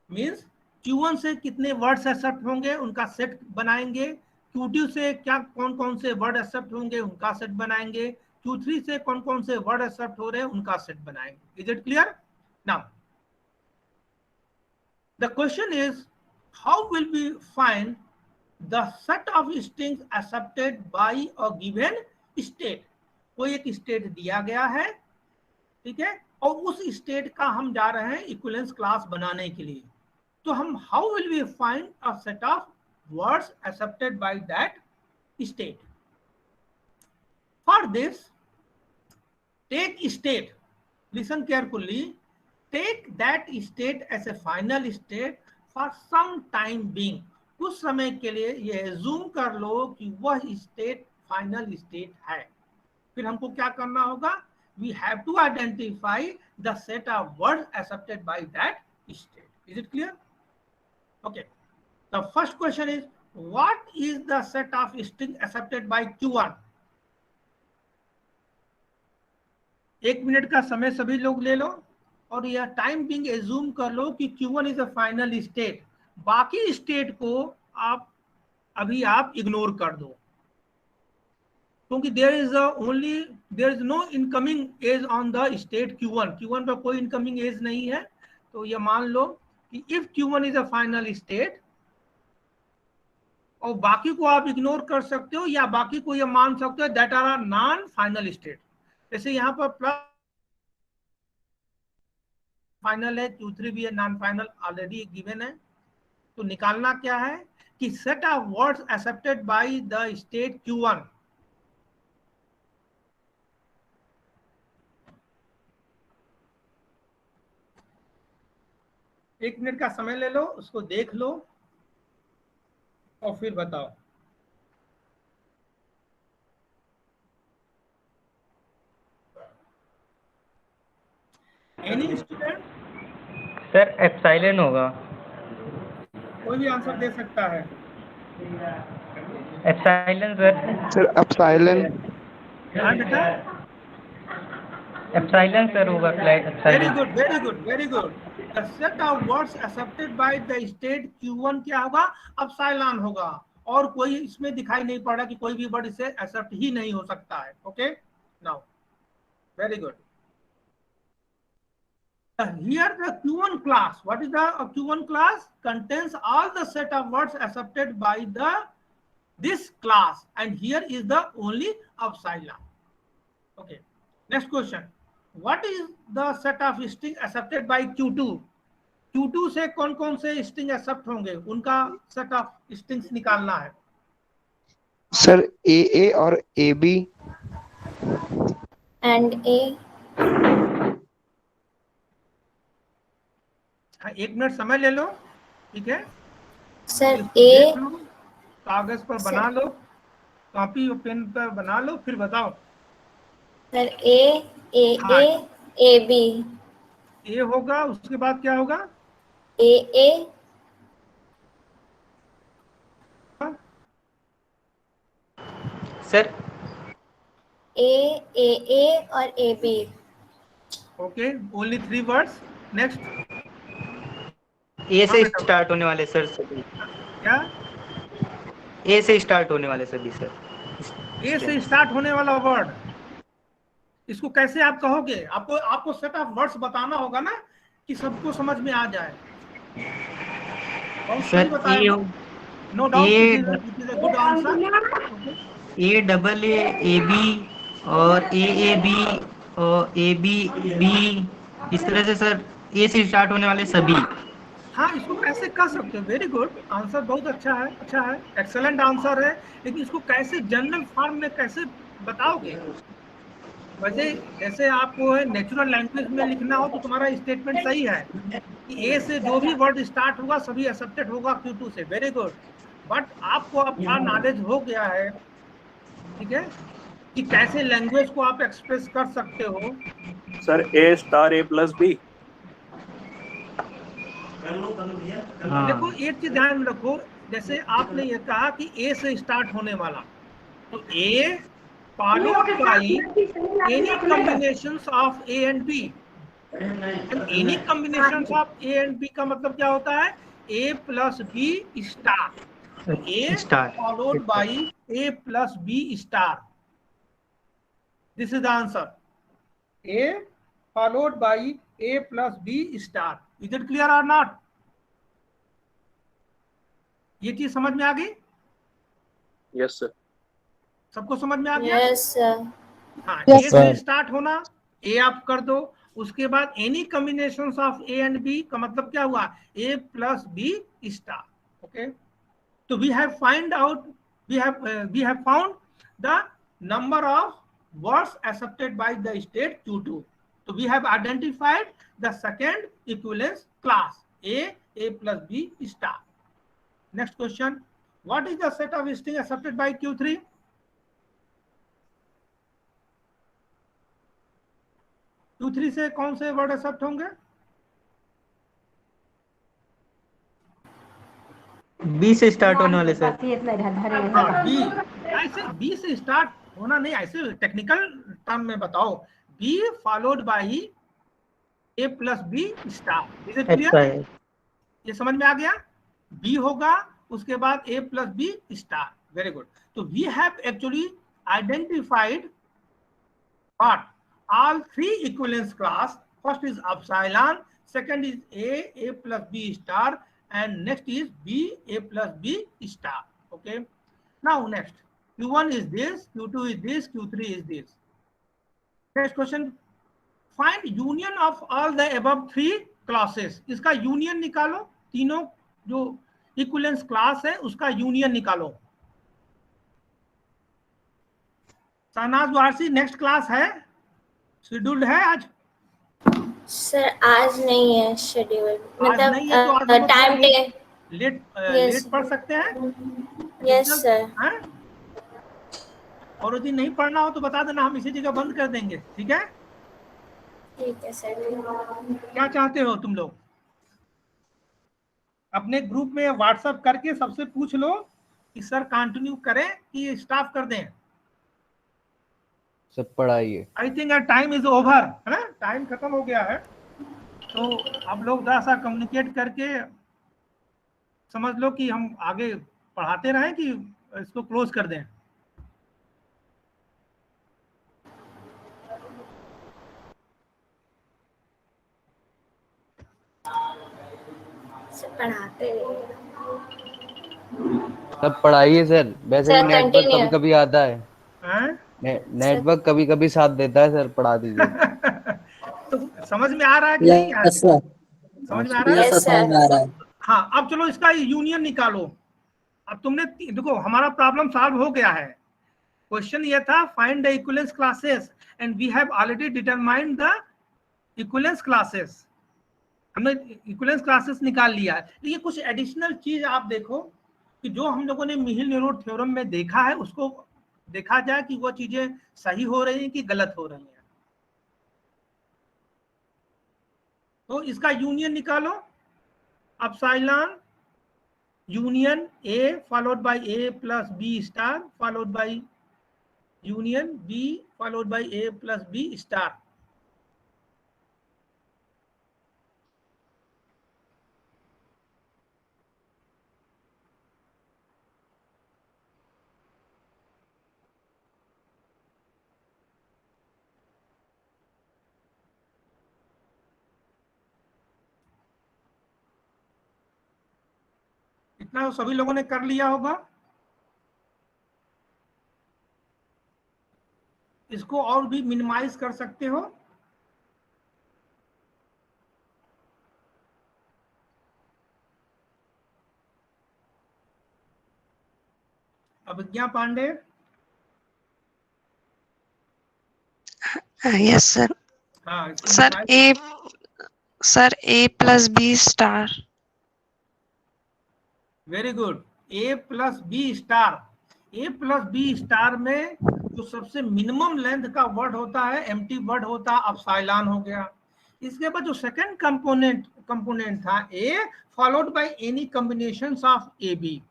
Means Q1 से कितने words accept होंगे उनका set बनाएंगे. Q2 से क्या कौन कौन से वर्ड एक्सेप्ट होंगे उनका सेट बनाएंगे. Q3 से कौन कौन से वर्ड एक्सेप्ट हो रहे हैं उनका सेट बनाएंगे. Is it clear? Now the question is, how will we find the set of strings accepted by a given state? कोई एक स्टेट दिया गया है, ठीक है, और उस स्टेट का हम जा रहे हैं इक्विवेलेंस क्लास बनाने के लिए. तो हम how will we find a set of words accepted by that state? For this, take state, listen carefully, take that state as a final state for some time being. कुछ समय के लिए ये एज्यूम कर लो कि वह स्टेट फाइनल स्टेट है. फिर हमको क्या करना होगा? we have to identify the set of words accepted by that state. Is it clear? Okay. The first question is, what is the set of string accepted by Q1? 1 minute का समय सभी लोग ले लो और यह टाइम बिंग एज्यूम कर लो कि Q1 is a final state, बाकी स्टेट को आप अभी आप इग्नोर कर दो, क्योंकि there is no incoming edge on the state Q1 पर कोई इनकमिंग एज नहीं है। तो ये मान लो कि if Q1 is a final state, और बाकी को आप इग्नोर कर सकते हो या बाकी को ये मान सकते हो that are non final state. जैसे यहाँ पर प्लस फाइनल है, Q3 भी है नॉन फाइनल, ऑलरेडी गिवन है। तो निकालना क्या है कि set of words accepted by the state Q1। एक मिनट का समय ले लो, उसको देख लो और फिर बताओ। Any student? सर एप्सिलॉन होगा। कोई भी आंसर दे सकता है। Epsilon sir epsilon. हाँ बेटा, एप्सिलॉन सर होगा। Very good very good very good. The set of words accepted by the state Q1 क्या होगा? एप्सिलॉन होगा, और कोई इसमें दिखाई नहीं पड़ रहा कि कोई भी वर्ड इसे एक्सेप्ट ही नहीं हो सकता है। Okay, now very good. Here the Q1 class, what is the Q1 class? Contains all the set of words accepted by this class, and here is the only epsilon. Okay, next question. What is the set of string accepted by Q2? Q2 से कौन कौन से string accept होंगे, उनका set of strings निकालना है। Sir AA और AB and A। हाँ, 1 मिनट समय ले लो, ठीक है सर इसको A देख लो, कागज पर बना लो, कॉपी और पेन पर बना लो, फिर बताओ। सर A B ए होगा, उसके बाद क्या होगा? A सर A और A B। Okay, only 3 words. Next, A से स्टार्ट होने वाले सर सभी। क्या? ए से स्टार्ट होने वाले सभी सर। ए से स्टार्ट होने वाला वर्ड, इसको कैसे आप कहोगे? आपको सेट ऑफ वर्ड्स बताना होगा ना, कि सबको समझ में आ जाए। बहुत सही सर बताया, no doubt, it is a good answer. A double A B और ए बी और ए बी बी, इस तरह से सर ए से स्टार्ट होने वाले सभी। हाँ, इसको कैसे कर सकते हो? वेरी गुड आंसर, बहुत अच्छा है, अच्छा है, एक्सेलेंट आंसर है। लेकिन इसको कैसे जनरल फॉर्म में कैसे बताओगे? वैसे जैसे आपको नेचुरल लैंग्वेज में लिखना हो तो तुम्हारा स्टेटमेंट सही है कि ए से जो भी वर्ड स्टार्ट होगा सभी एक्सेप्टेड होगा Q2 से। वेरी गुड, बट आपको अपना नॉलेज हो गया है, ठीक है, कि कैसे लैंग्वेज को आप एक्सप्रेस कर सकते हो। Sir A star A plus B। देखो, एक चीज ध्यान में रखो, जैसे आपने ये कहा कि ए से स्टार्ट होने वाला, तो ए followed by any combinations of A and B, and any combinations of A and B का मतलब क्या होता है? A plus B star, A followed by A plus B star, this is the answer, A followed by A plus B star। Is it clear or not? ये चीज समझ में आ गई? Yes sir. सबको समझ में आ गया? Yes sir. हाँ, ए से स्टार्ट होना, ए आप कर दो, उसके बाद any combinations of A and B का मतलब क्या हुआ? A plus B star. Okay, तो we have found the number of words accepted by the state Q2। तो we have identified the second equivalence class A plus B star. Next question, what is the set of string accepted by Q3? Q3 से कौन से word accept होंगे? B से start होने वाले sir. हाँ, B. ऐसे बी से स्टार्ट होना नहीं, ऐसे टेक्निकल टर्म में बताओ। B followed by A plus B star. Is it clear? ये समझ में आ गया? बी होगा, उसके बाद A plus B star. Very good. तो we have actually identified what all three equivalence class. First is epsilon, second is a plus b star, and next is b a plus b star. Okay, now next q1 is this, q2 is this, q3 is this. Next question, find union of all the above three classes. इसका union निकालो, तीनों जो equivalence class है उसका union निकालो। Shehnaaz Warsi, next class है, scheduled है आज? सर आज नहीं है शेड्यूल, मतलब नहीं है तो आज टाइम लेट पढ़ सकते हैं? Yes sir. और यदि नहीं पढ़ना हो तो बता देना, हम इसी जगह बंद कर देंगे। ठीक है? ठीक है सर। क्या चाहते हो तुम लोग? अपने ग्रुप में व्हाट्सएप करके सबसे पूछ लो कि सर कंटिन्यू करें कि स्टॉप कर दें। सब पढ़ाइए। I think time is over, है ना? टाइम खत्म हो गया है, तो आप लोग थोड़ा सा कम्युनिकेट करके समझ लो कि हम आगे पढ़ाते रहें कि इसको क्लोज कर दें। पढ़ाते सब पढ़ाइए सर। वैसे भी नेटवर्क कभी कभी आता है, नेटवर्क कभी कभी साथ देता है सर, पढ़ा दीजिए। तो समझ में आ रहा है कि नहीं आ रहा? समझ में आ रहा है? हाँ, अब चलो इसका यूनियन निकालो। अब तुमने देखो हमारा प्रॉब्लम सॉल्व हो गया है। क्वेश्चन ये था find the equivalence classes and we have already determined the equivalence classes. हमने इक्विवेलेंस क्लासेस निकाल लिया है। लेकिन कुछ एडिशनल चीज आप देखो कि जो हम लोगों ने मीहिल-नेरोट थ्योरम में देखा है उसको देखा जाए कि वो चीजें सही हो रही हैं कि गलत हो रही हैं। तो इसका यूनियन निकालो। Epsilon union A followed by A plus B star followed by union B followed by A plus B star. इतना तो सभी लोगों ने कर लिया होगा। इसको और भी मिनिमाइज कर सकते हो। अभिज्ञा पांडे। Yes sir. हाँ sir A plus B star. Very good. A plus B star. A plus B star में जो सबसे मिनिमम लेंथ का वर्ड होता है, एम्प्टी वर्ड होता है, एप्सिलॉन हो गया। इसके बाद जो सेकंड कंपोनेंट था A followed by any combinations of A B.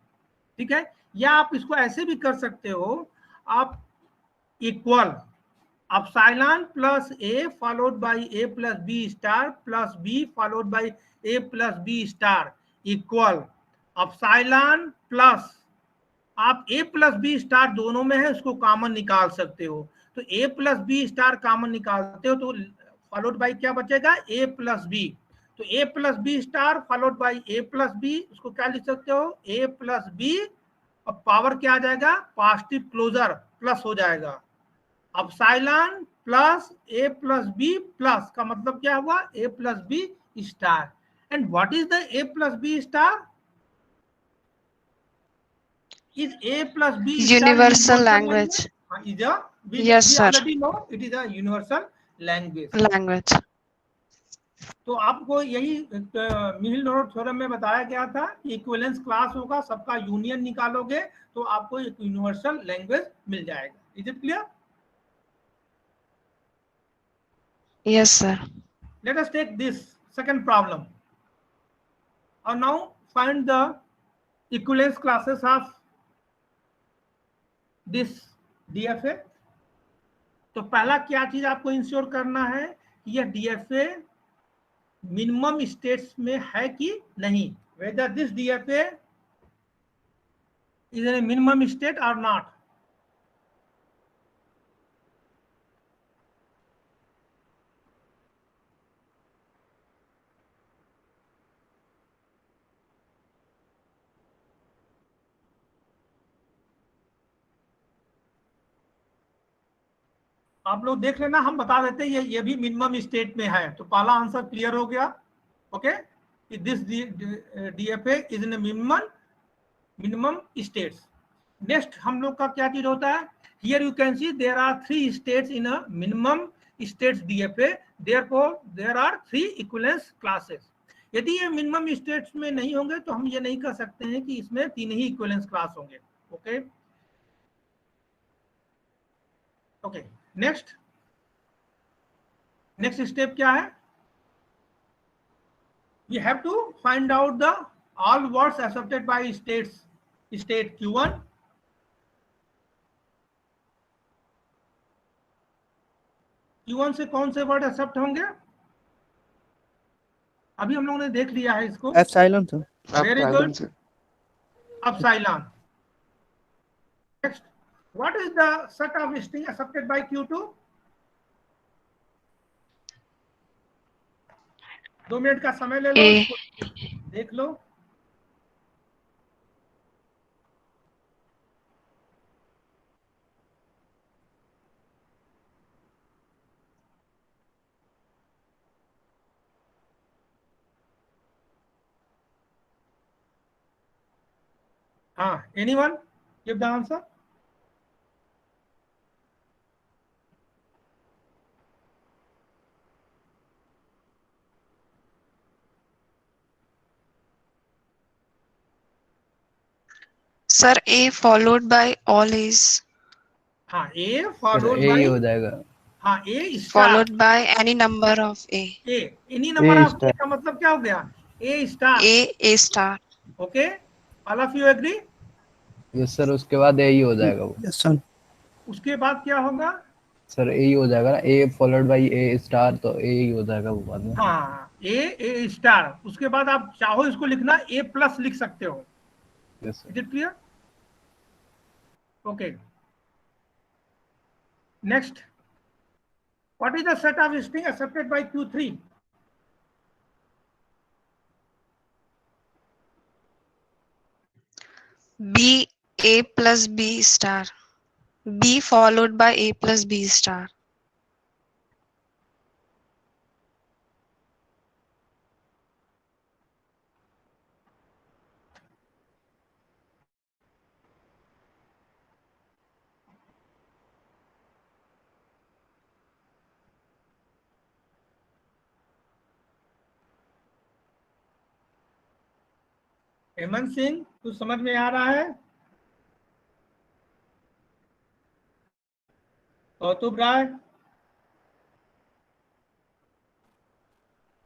ठीक है? या आप इसको ऐसे भी कर सकते हो, आप equal epsilon plus A followed by A plus B star plus B followed by A plus B star equal epsilon plus आप ए प्लस बी स्टार दोनों में है, उसको कॉमन निकाल सकते हो। तो A plus B star common निकालते हो तो फॉलोड बाय क्या बचेगा? A plus B. तो A plus B star followed by A plus B, उसको क्या लिख सकते हो? ए प्लस बी, और पावर क्या आ जाएगा? पॉजिटिव क्लोजर प्लस हो जाएगा। Epsilon plus A plus B plus का मतलब क्या हुआ? A plus B star. And what is the A plus B star? Is A plus B universal language? Yes sir. We already know it is a universal language. तो आपको यही मीहिल-नेरोट theorem में बताया गया था कि इक्विवेलेंस क्लास होगा, सबका यूनियन निकालोगे तो आपको एक यूनिवर्सल लैंग्वेज मिल जाएगा। Is it clear? Yes, sir. Let us take this second problem. And now find the equivalence classes of this DFA. तो पहला क्या चीज आपको इंश्योर करना है कि यह DFA मिनिमम स्टेट्स में है कि नहीं, whether this DFA is in a minimum state or not. आप लोग देख लेना, हम बता देते हैं ये भी मिनिमम स्टेट में है। तो पहला आंसर क्लियर हो गया। Okay, this DFA is in minimum states. Next हम लोग का क्या चीज होता है, here you can see there are 3 states in a minimum states DFA, therefore there are 3 equivalence classes. यदि ये मिनिमम स्टेट्स में नहीं होंगे तो हम ये नहीं कह सकते हैं कि इसमें 3 ही इक्विवेलेंस क्लास होंगे। ओके ओके, नेक्स्ट स्टेप क्या है, we have to find out the all words accepted by state Q1, Q1 से कौन से वर्ड एक्सेप्ट होंगे, अभी हम लोगों ने देख लिया है इसको। Epsilon sir. Very good, epsilon. Next, what is the set of string accepted by Q2? 2 minute का समय ले लो, देख लो। हाँ, anyone give the answer. Sir, A followed by all A's. हाँ, A followed A by, ही हो जाएगा। हाँ, A star Followed by any number of A. A, any number A of star. A का मतलब क्या हो गया, A star। A star. Okay, all of you agree? Yes sir, उसके बाद ए ही हो जाएगा वो। Yes sir. उसके बाद क्या होगा सर ए ही हो जाएगा ना, ए फॉलोड बाय ए स्टार, तो ए ही हो जाएगा वो बाद में। हाँ, A स्टार। उसके बाद आप चाहो इसको लिखना A प्लस लिख सकते हो। Yes sir. Is it clear? Okay, next, what is the set of string accepted by Q3? B A plus B star. B followed by A plus B star. Hemant Singh, कुछ समझ में आ रहा है? कौतुक राय?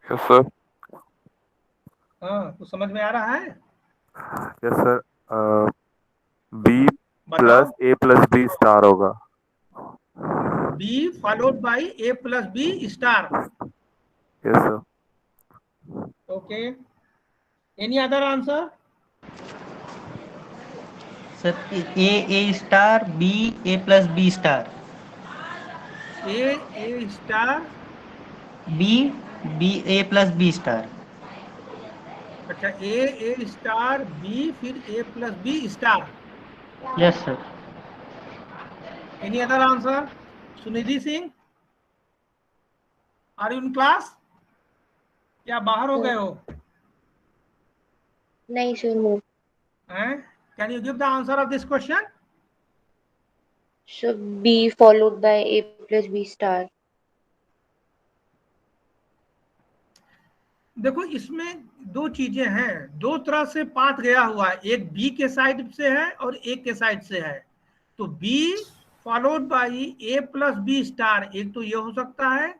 Yes sir. हाँ, कुछ समझ में आ रहा है? Yes sir. B plus A plus B star होगा। B followed by A plus B star. Yes sir. Okay, any other answer? Sir A star, B A plus B star, A star, B A plus B star. अच्छा, A star B फिर A plus B star. Yes sir. Any other answer? Sunidhi Singh, are you in class? क्या बाहर हो गए हो? नहीं sir. Can you give the answer of this question? So B followed by A plus B star. देखो, इसमें 2 चीजें हैं, 2 तरह से पाथ गया हुआ है, एक B के साइड से है और A के साइड से है। तो B followed by A plus B star, एक तो ये हो सकता है,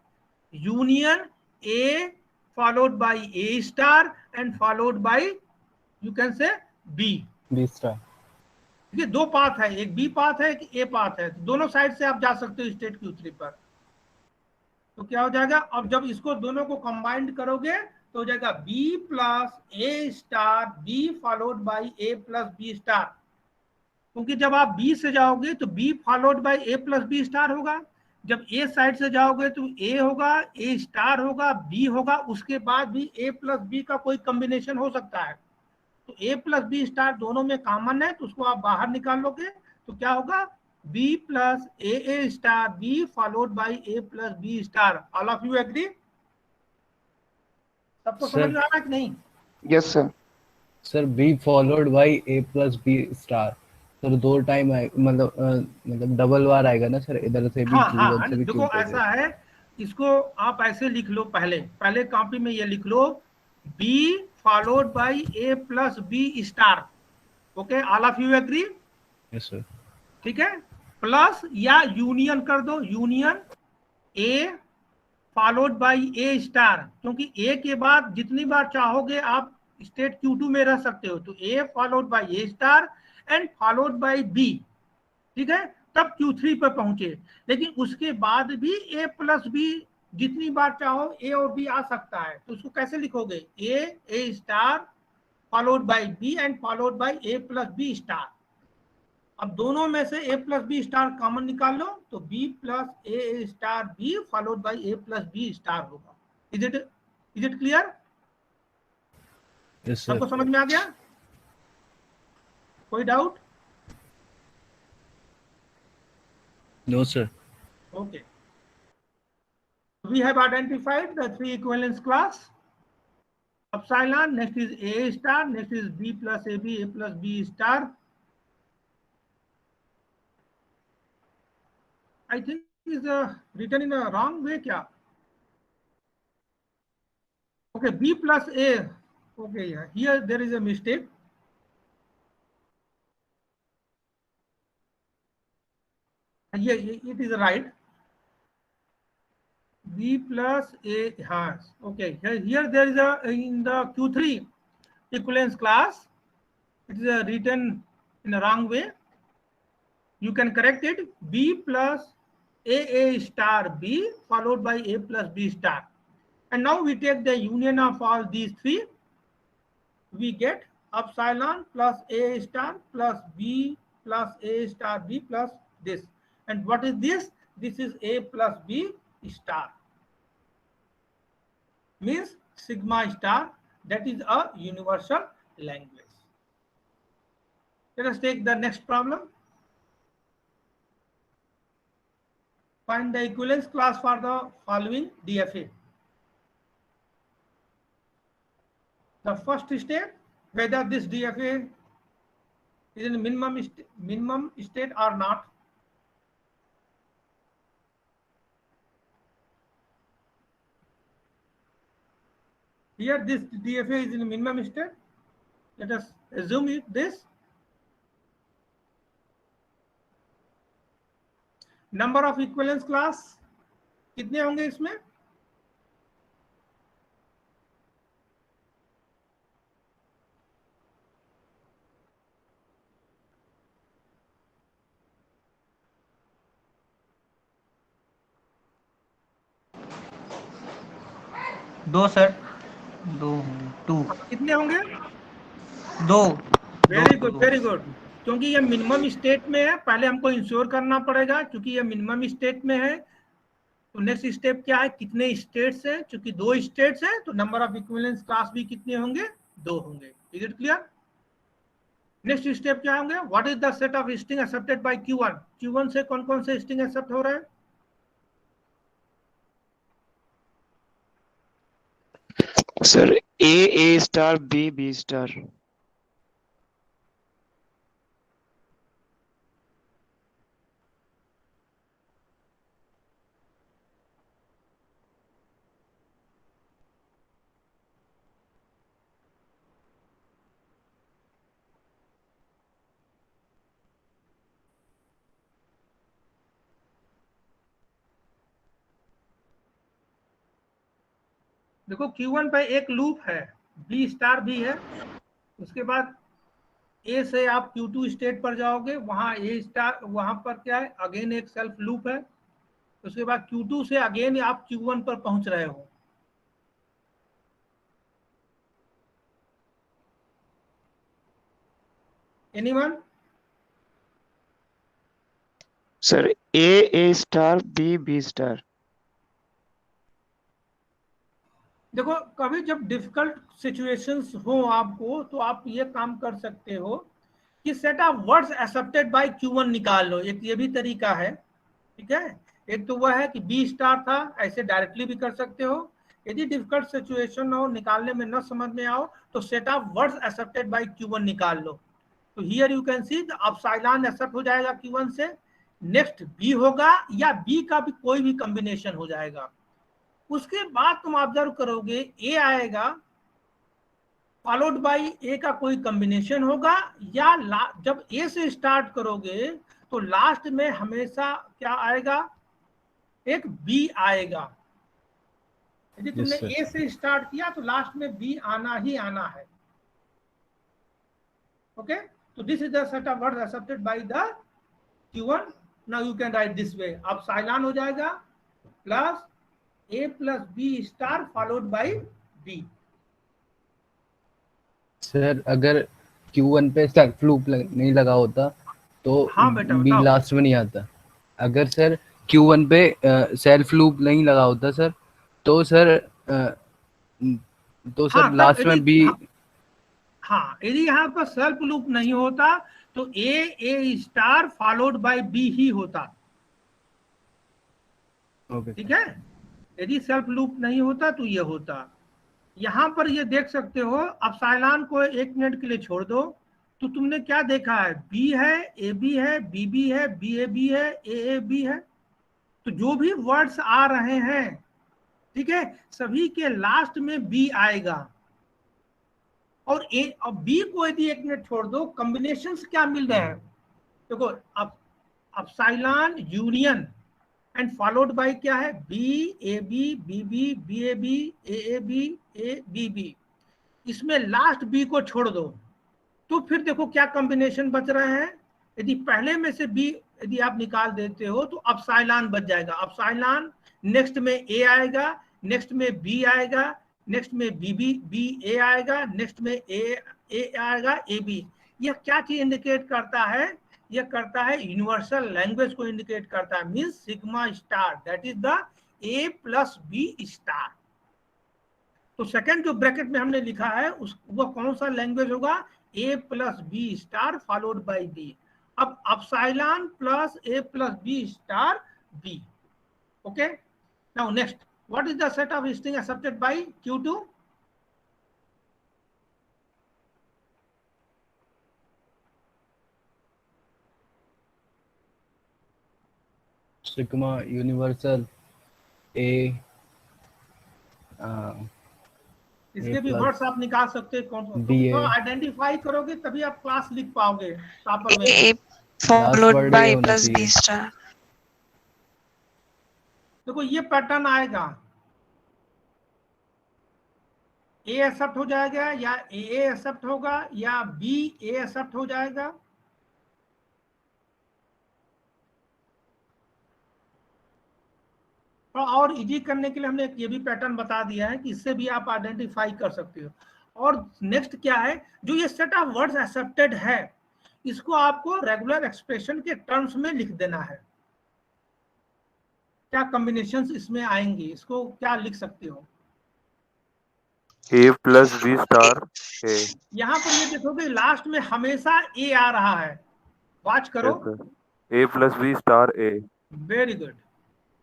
union A followed by A star and followed by you can say B. B star. देखिए दो पाथ है, एक बी पाथ है एक ए पाथ है, दोनों साइड से आप जा सकते हो स्टेट Q3 पर। तो क्या हो जाएगा, अब जब इसको दोनों को कंबाइंड करोगे तो हो जाएगा B plus A star B followed by A plus B star, क्योंकि जब आप बी से जाओगे तो B followed by A plus B star होगा, जब ए साइड से जाओगे तो ए होगा, ए स्टार होगा, बी होगा, उसके बाद भी ए प्लस बी का कोई कॉम्बिनेशन हो सकता है। तो ए प्लस बी स्टार दोनों में कॉमन है तो उसको आप बाहर निकाल लोगे तो क्या होगा, B plus A star B followed by A plus B star. All of you agree? सबको समझ में आ रहा है कि नहीं? Yes sir. Sir B followed by A plus B star, sir दो टाइम मतलब डबल बार आएगा ना सर, इधर से भी हाँ Q1 हाँ, से भी देखो Q2 ऐसा है, इसको आप ऐसे लिख लो, पहले कॉपी में ये लिख लो B followed by A plus B star. Okay, all of you agree? Yes sir. ठीक है, प्लस या यूनियन कर दो, union A followed by A star, क्योंकि ए के बाद जितनी बार चाहोगे आप स्टेट Q2 में रह सकते हो, तो A followed by A star and followed by B, ठीक है, तब Q3 पे पहुंचे। लेकिन उसके बाद भी ए प्लस बी जितनी बार चाहो ए और बी आ सकता है, तो उसको कैसे लिखोगे, A star followed by B and followed by A plus B star. अब दोनों में से A plus B star common निकाल लो तो B plus A star B followed by A plus B star होगा। Is it clear? यस सबको sir. समझ में आ गया? कोई doubt? No sir. Okay. We have identified the three equivalence class. Epsilon, next is A star, next is B plus AB, A plus B star. I think is written in a wrong way kya? Okay, B plus A. Okay, yeah. Here there is a mistake. Yeah, it is right. B plus A has. Okay, here there is a in the Q3 equivalence class. It is written in a wrong way. You can correct it. B plus A star B followed by A plus B star. And now we take the union of all these three. We get epsilon plus A star plus B plus A star B plus this. And what is this? This is A plus B star. Means sigma star. That is a universal language. Let us take the next problem. Find the equivalence class for the following DFA. The first step, whether this DFA is in minimum state or not. Here this DFA is in minimum state. Let us assume this. Number of equivalence class कितने होंगे इसमें? दो sir, दो, to. कितने होंगे? दो। Very good, very good. क्योंकि ये मिनिमम स्टेट में है, पहले हमको इंश्योर करना पड़ेगा, क्योंकि ये मिनिमम स्टेट में है। तो नेक्स्ट स्टेप क्या है, कितने स्टेट्स हैं? क्योंकि दो स्टेट्स हैं तो नंबर ऑफ इक्विवेलेंस क्लास भी कितने होंगे? दो होंगे। Is it clear? Next step क्या होंगे, what is the set of string accepted by Q1? Q1 से कौन कौन से स्ट्रिंग एक्सेप्ट हो रहे हैं? Sir A star B star. देखो Q1 पे एक लूप है, B स्टार भी है, उसके बाद A से आप Q2 स्टेट पर जाओगे, वहां A स्टार, वहां पर क्या है, अगेन एक सेल्फ लूप है, उसके बाद Q2 से अगेन आप Q1 पर पहुंच रहे हो। Anyone? Sir A star B star. देखो कभी जब डिफिकल्ट सिचुएशंस हो आपको, तो आप ये काम कर सकते हो कि set of words accepted by Q1 निकाल लो, एक ये भी तरीका है, ठीक है। एक तो वह है कि B स्टार था, ऐसे डायरेक्टली भी कर सकते हो। यदि डिफिकल्ट सिचुएशन हो, निकालने में न समझ में आओ, तो set of words accepted by Q1 निकाल लो। तो here you can see epsilon accept हो जाएगा Q1 से, नेक्स्ट B होगा, या B का भी कोई भी कॉम्बिनेशन हो जाएगा। उसके बाद तुम ऑब्जर्व करोगे A आएगा, फॉलोड बाई A का कोई कॉम्बिनेशन होगा, या जब A से स्टार्ट करोगे तो लास्ट में हमेशा क्या आएगा, एक B आएगा। यदि तुमने A से स्टार्ट किया तो लास्ट में B आना ही आना है। ओके, तो this is the set of words accepted by the Q1। Now you can write this way, अब साइलान हो जाएगा plus A plus B star followed by B। Sir अगर Q1 पे सेल्फ लूप नहीं लगा होता तो हाँ बेटा, B लास्ट में नहीं आता। अगर सर Q1 पे सेल्फ लूप नहीं लगा होता सर, तो सर लास्ट में B। हाँ, यदि यहाँ पर सेल्फ लूप नहीं होता तो A star followed bye B ही होता, ठीक है। यदि सेल्फ लूप नहीं होता तो ये होता। यहां पर ये देख सकते हो, अब साइलान को 1 मिनट के लिए छोड़ दो, तो तुमने क्या देखा है, B है, AB है, BB है, BAB है, AAB है। तो जो भी वर्ड्स आ रहे हैं, ठीक है, सभी के लास्ट में B आएगा। और B को यदि 1 मिनट छोड़ दो, कॉम्बिनेशंस क्या मिल रहे हैं, देखो अब साइलान यूनियन एंड फॉलोड बाय क्या है, B AB BB BAB AAB ABB। इसमें लास्ट B को छोड़ दो, तो फिर देखो क्या कॉम्बिनेशन बच रहे हैं। यदि पहले में से B यदि आप निकाल देते हो तो अब साइलान बच जाएगा। अब साइलान नेक्स्ट में A आएगा, नेक्स्ट में B आएगा, नेक्स्ट में BA आएगा, नेक्स्ट में A आएगा AB। यह क्या चीज इंडिकेट करता है, यह करता है यूनिवर्सल लैंग्वेज को इंडिकेट करता है, means sigma star, that is the A plus B star. तो सेकंड जो ब्रैकेट में हमने लिखा है वो कौन सा लैंग्वेज होगा, A plus B star followed by B। अब epsilon plus A plus B star B। Okay, now next, what is the set of string accepted by Q2? Sigma universal A। इसके भी वर्ड्स आप निकाल सकते हैं, कौन तो आइडेंटिफाई करोगे तभी आप क्लास लिख पाओगे टॉपर में। A followed by A plus B star। देखो ये पैटर्न आएगा, A एक्सेप्ट हो जाएगा, या A एक्सेप्ट होगा, या B A एक्सेप्ट हो जाएगा। और इजी करने के लिए हमने ये भी पैटर्न बता दिया है कि इससे भी आप आइडेंटिफाई कर सकते हो। और नेक्स्ट क्या है, जो ये सेट ऑफ वर्ड्स एक्सेप्टेड है, इसको आपको रेगुलर एक्सप्रेशन के टर्म्स में लिख देना है। क्या कॉम्बिनेशंस इसमें आएंगे, इसको क्या लिख सकते हो, A plus B star A। यहाँ पर ये देखोगे लास्ट में हमेशा A आ रहा है, वॉच करो। A plus B star A। Very good,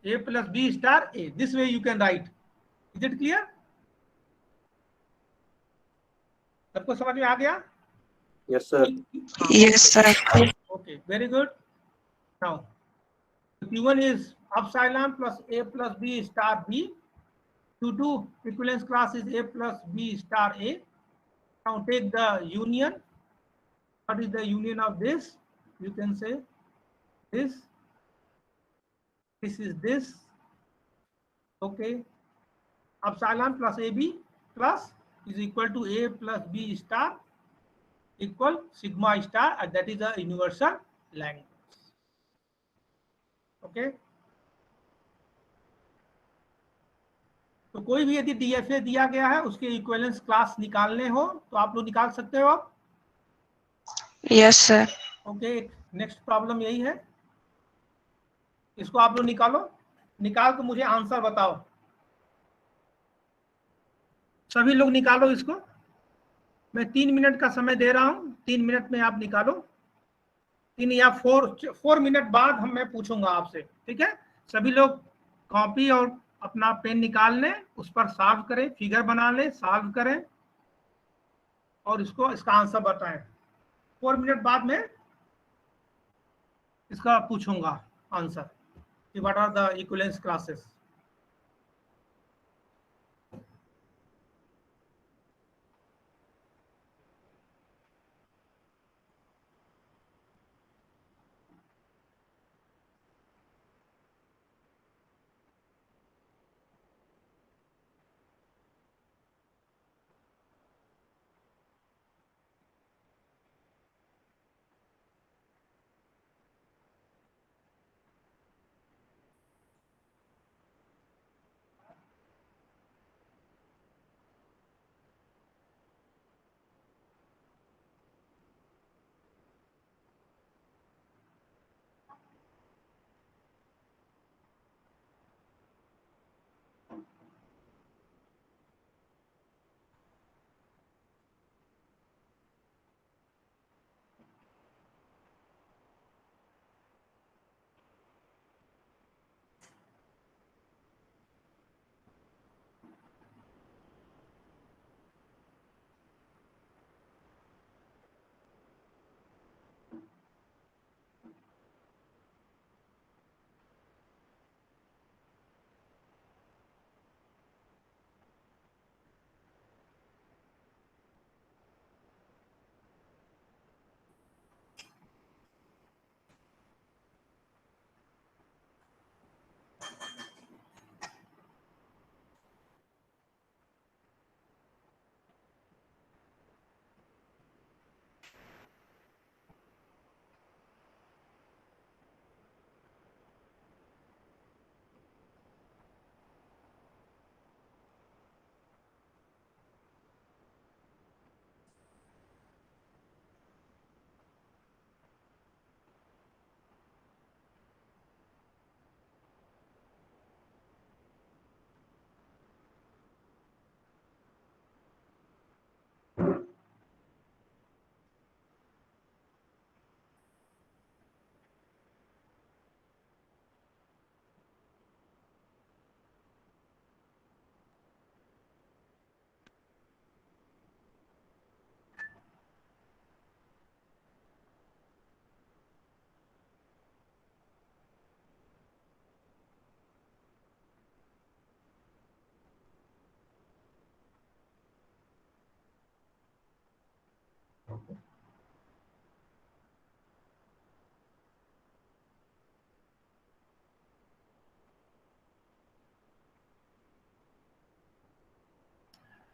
A plus B star A. This way you can write. Is it clear? सबको समझ में आ गया? Yes sir. Yes sir। Okay, very good. Now Q1 is epsilon plus A plus B star B. Q2 equivalence class is A plus B star A. Now take the union. What is the union of this? You can say this. This is this. Okay. epsilon plus AB plus is equal to A plus B star equal sigma star, and that is a universal language. Okay तो कोई भी यदि DFA दिया गया है उसके equivalence class निकालने हो तो आप लोग निकाल सकते हो आप? Yes sir. Okay, next problem यही है, इसको आप लोग निकालो, निकाल के मुझे आंसर बताओ। सभी लोग निकालो इसको, मैं 3 मिनट का समय दे रहा हूं, 3 मिनट में आप निकालो। 3 या 4 मिनट बाद मैं पूछूंगा आपसे, ठीक है? सभी लोग कॉपी और अपना पेन निकाल लें, उस पर सॉल्व करें, फिगर बना लें, सॉल्व करें और इसका आंसर बताएं। 4 मिनट बाद में इसका पूछूंगा आंसर कि what are the equivalence classes.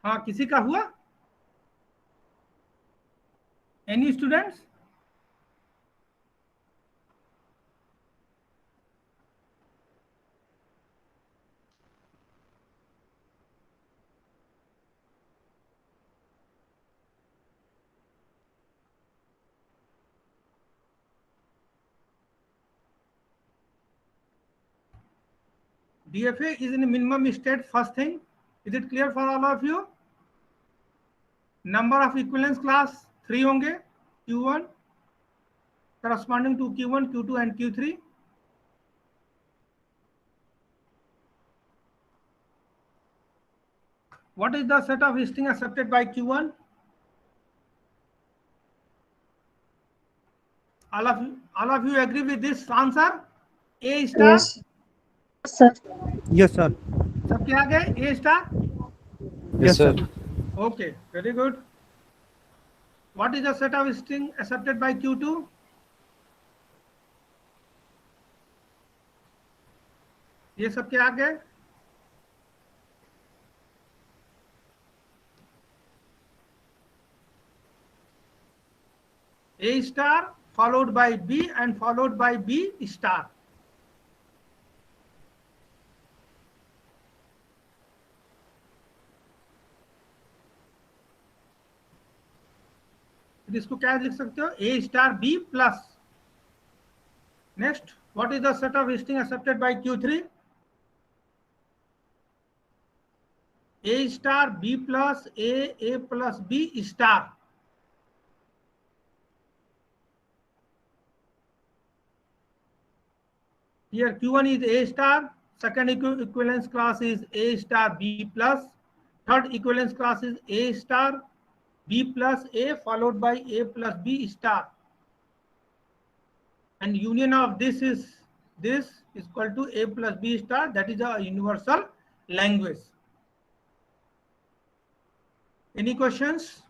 हाँ, किसी का हुआ? Any students? DFA is in minimum state first thing. Is it clear for all of you? Number of equivalence class 3 होंगे, Q1 corresponding to Q1, Q2 and Q3. What is the set of string accepted by Q1? All of you agree with this answer? A star? Yes, sir. Yes, sir. सब क्या आ गए? A star? Yes, sir. Okay, very good. What is the set of string accepted by Q2? ये सब क्या आ गए? A star followed by B and followed by B star. इसको क्या लिख सकते हो? A star B plus. Next, what is the set of string accepted by Q3? A star B plus A plus B star. Here Q1 is A star, second equivalence class is A star B plus, third equivalence class is A star B plus A followed by A plus B star. And union of this is equal to A plus B star. That is a universal language. Any questions?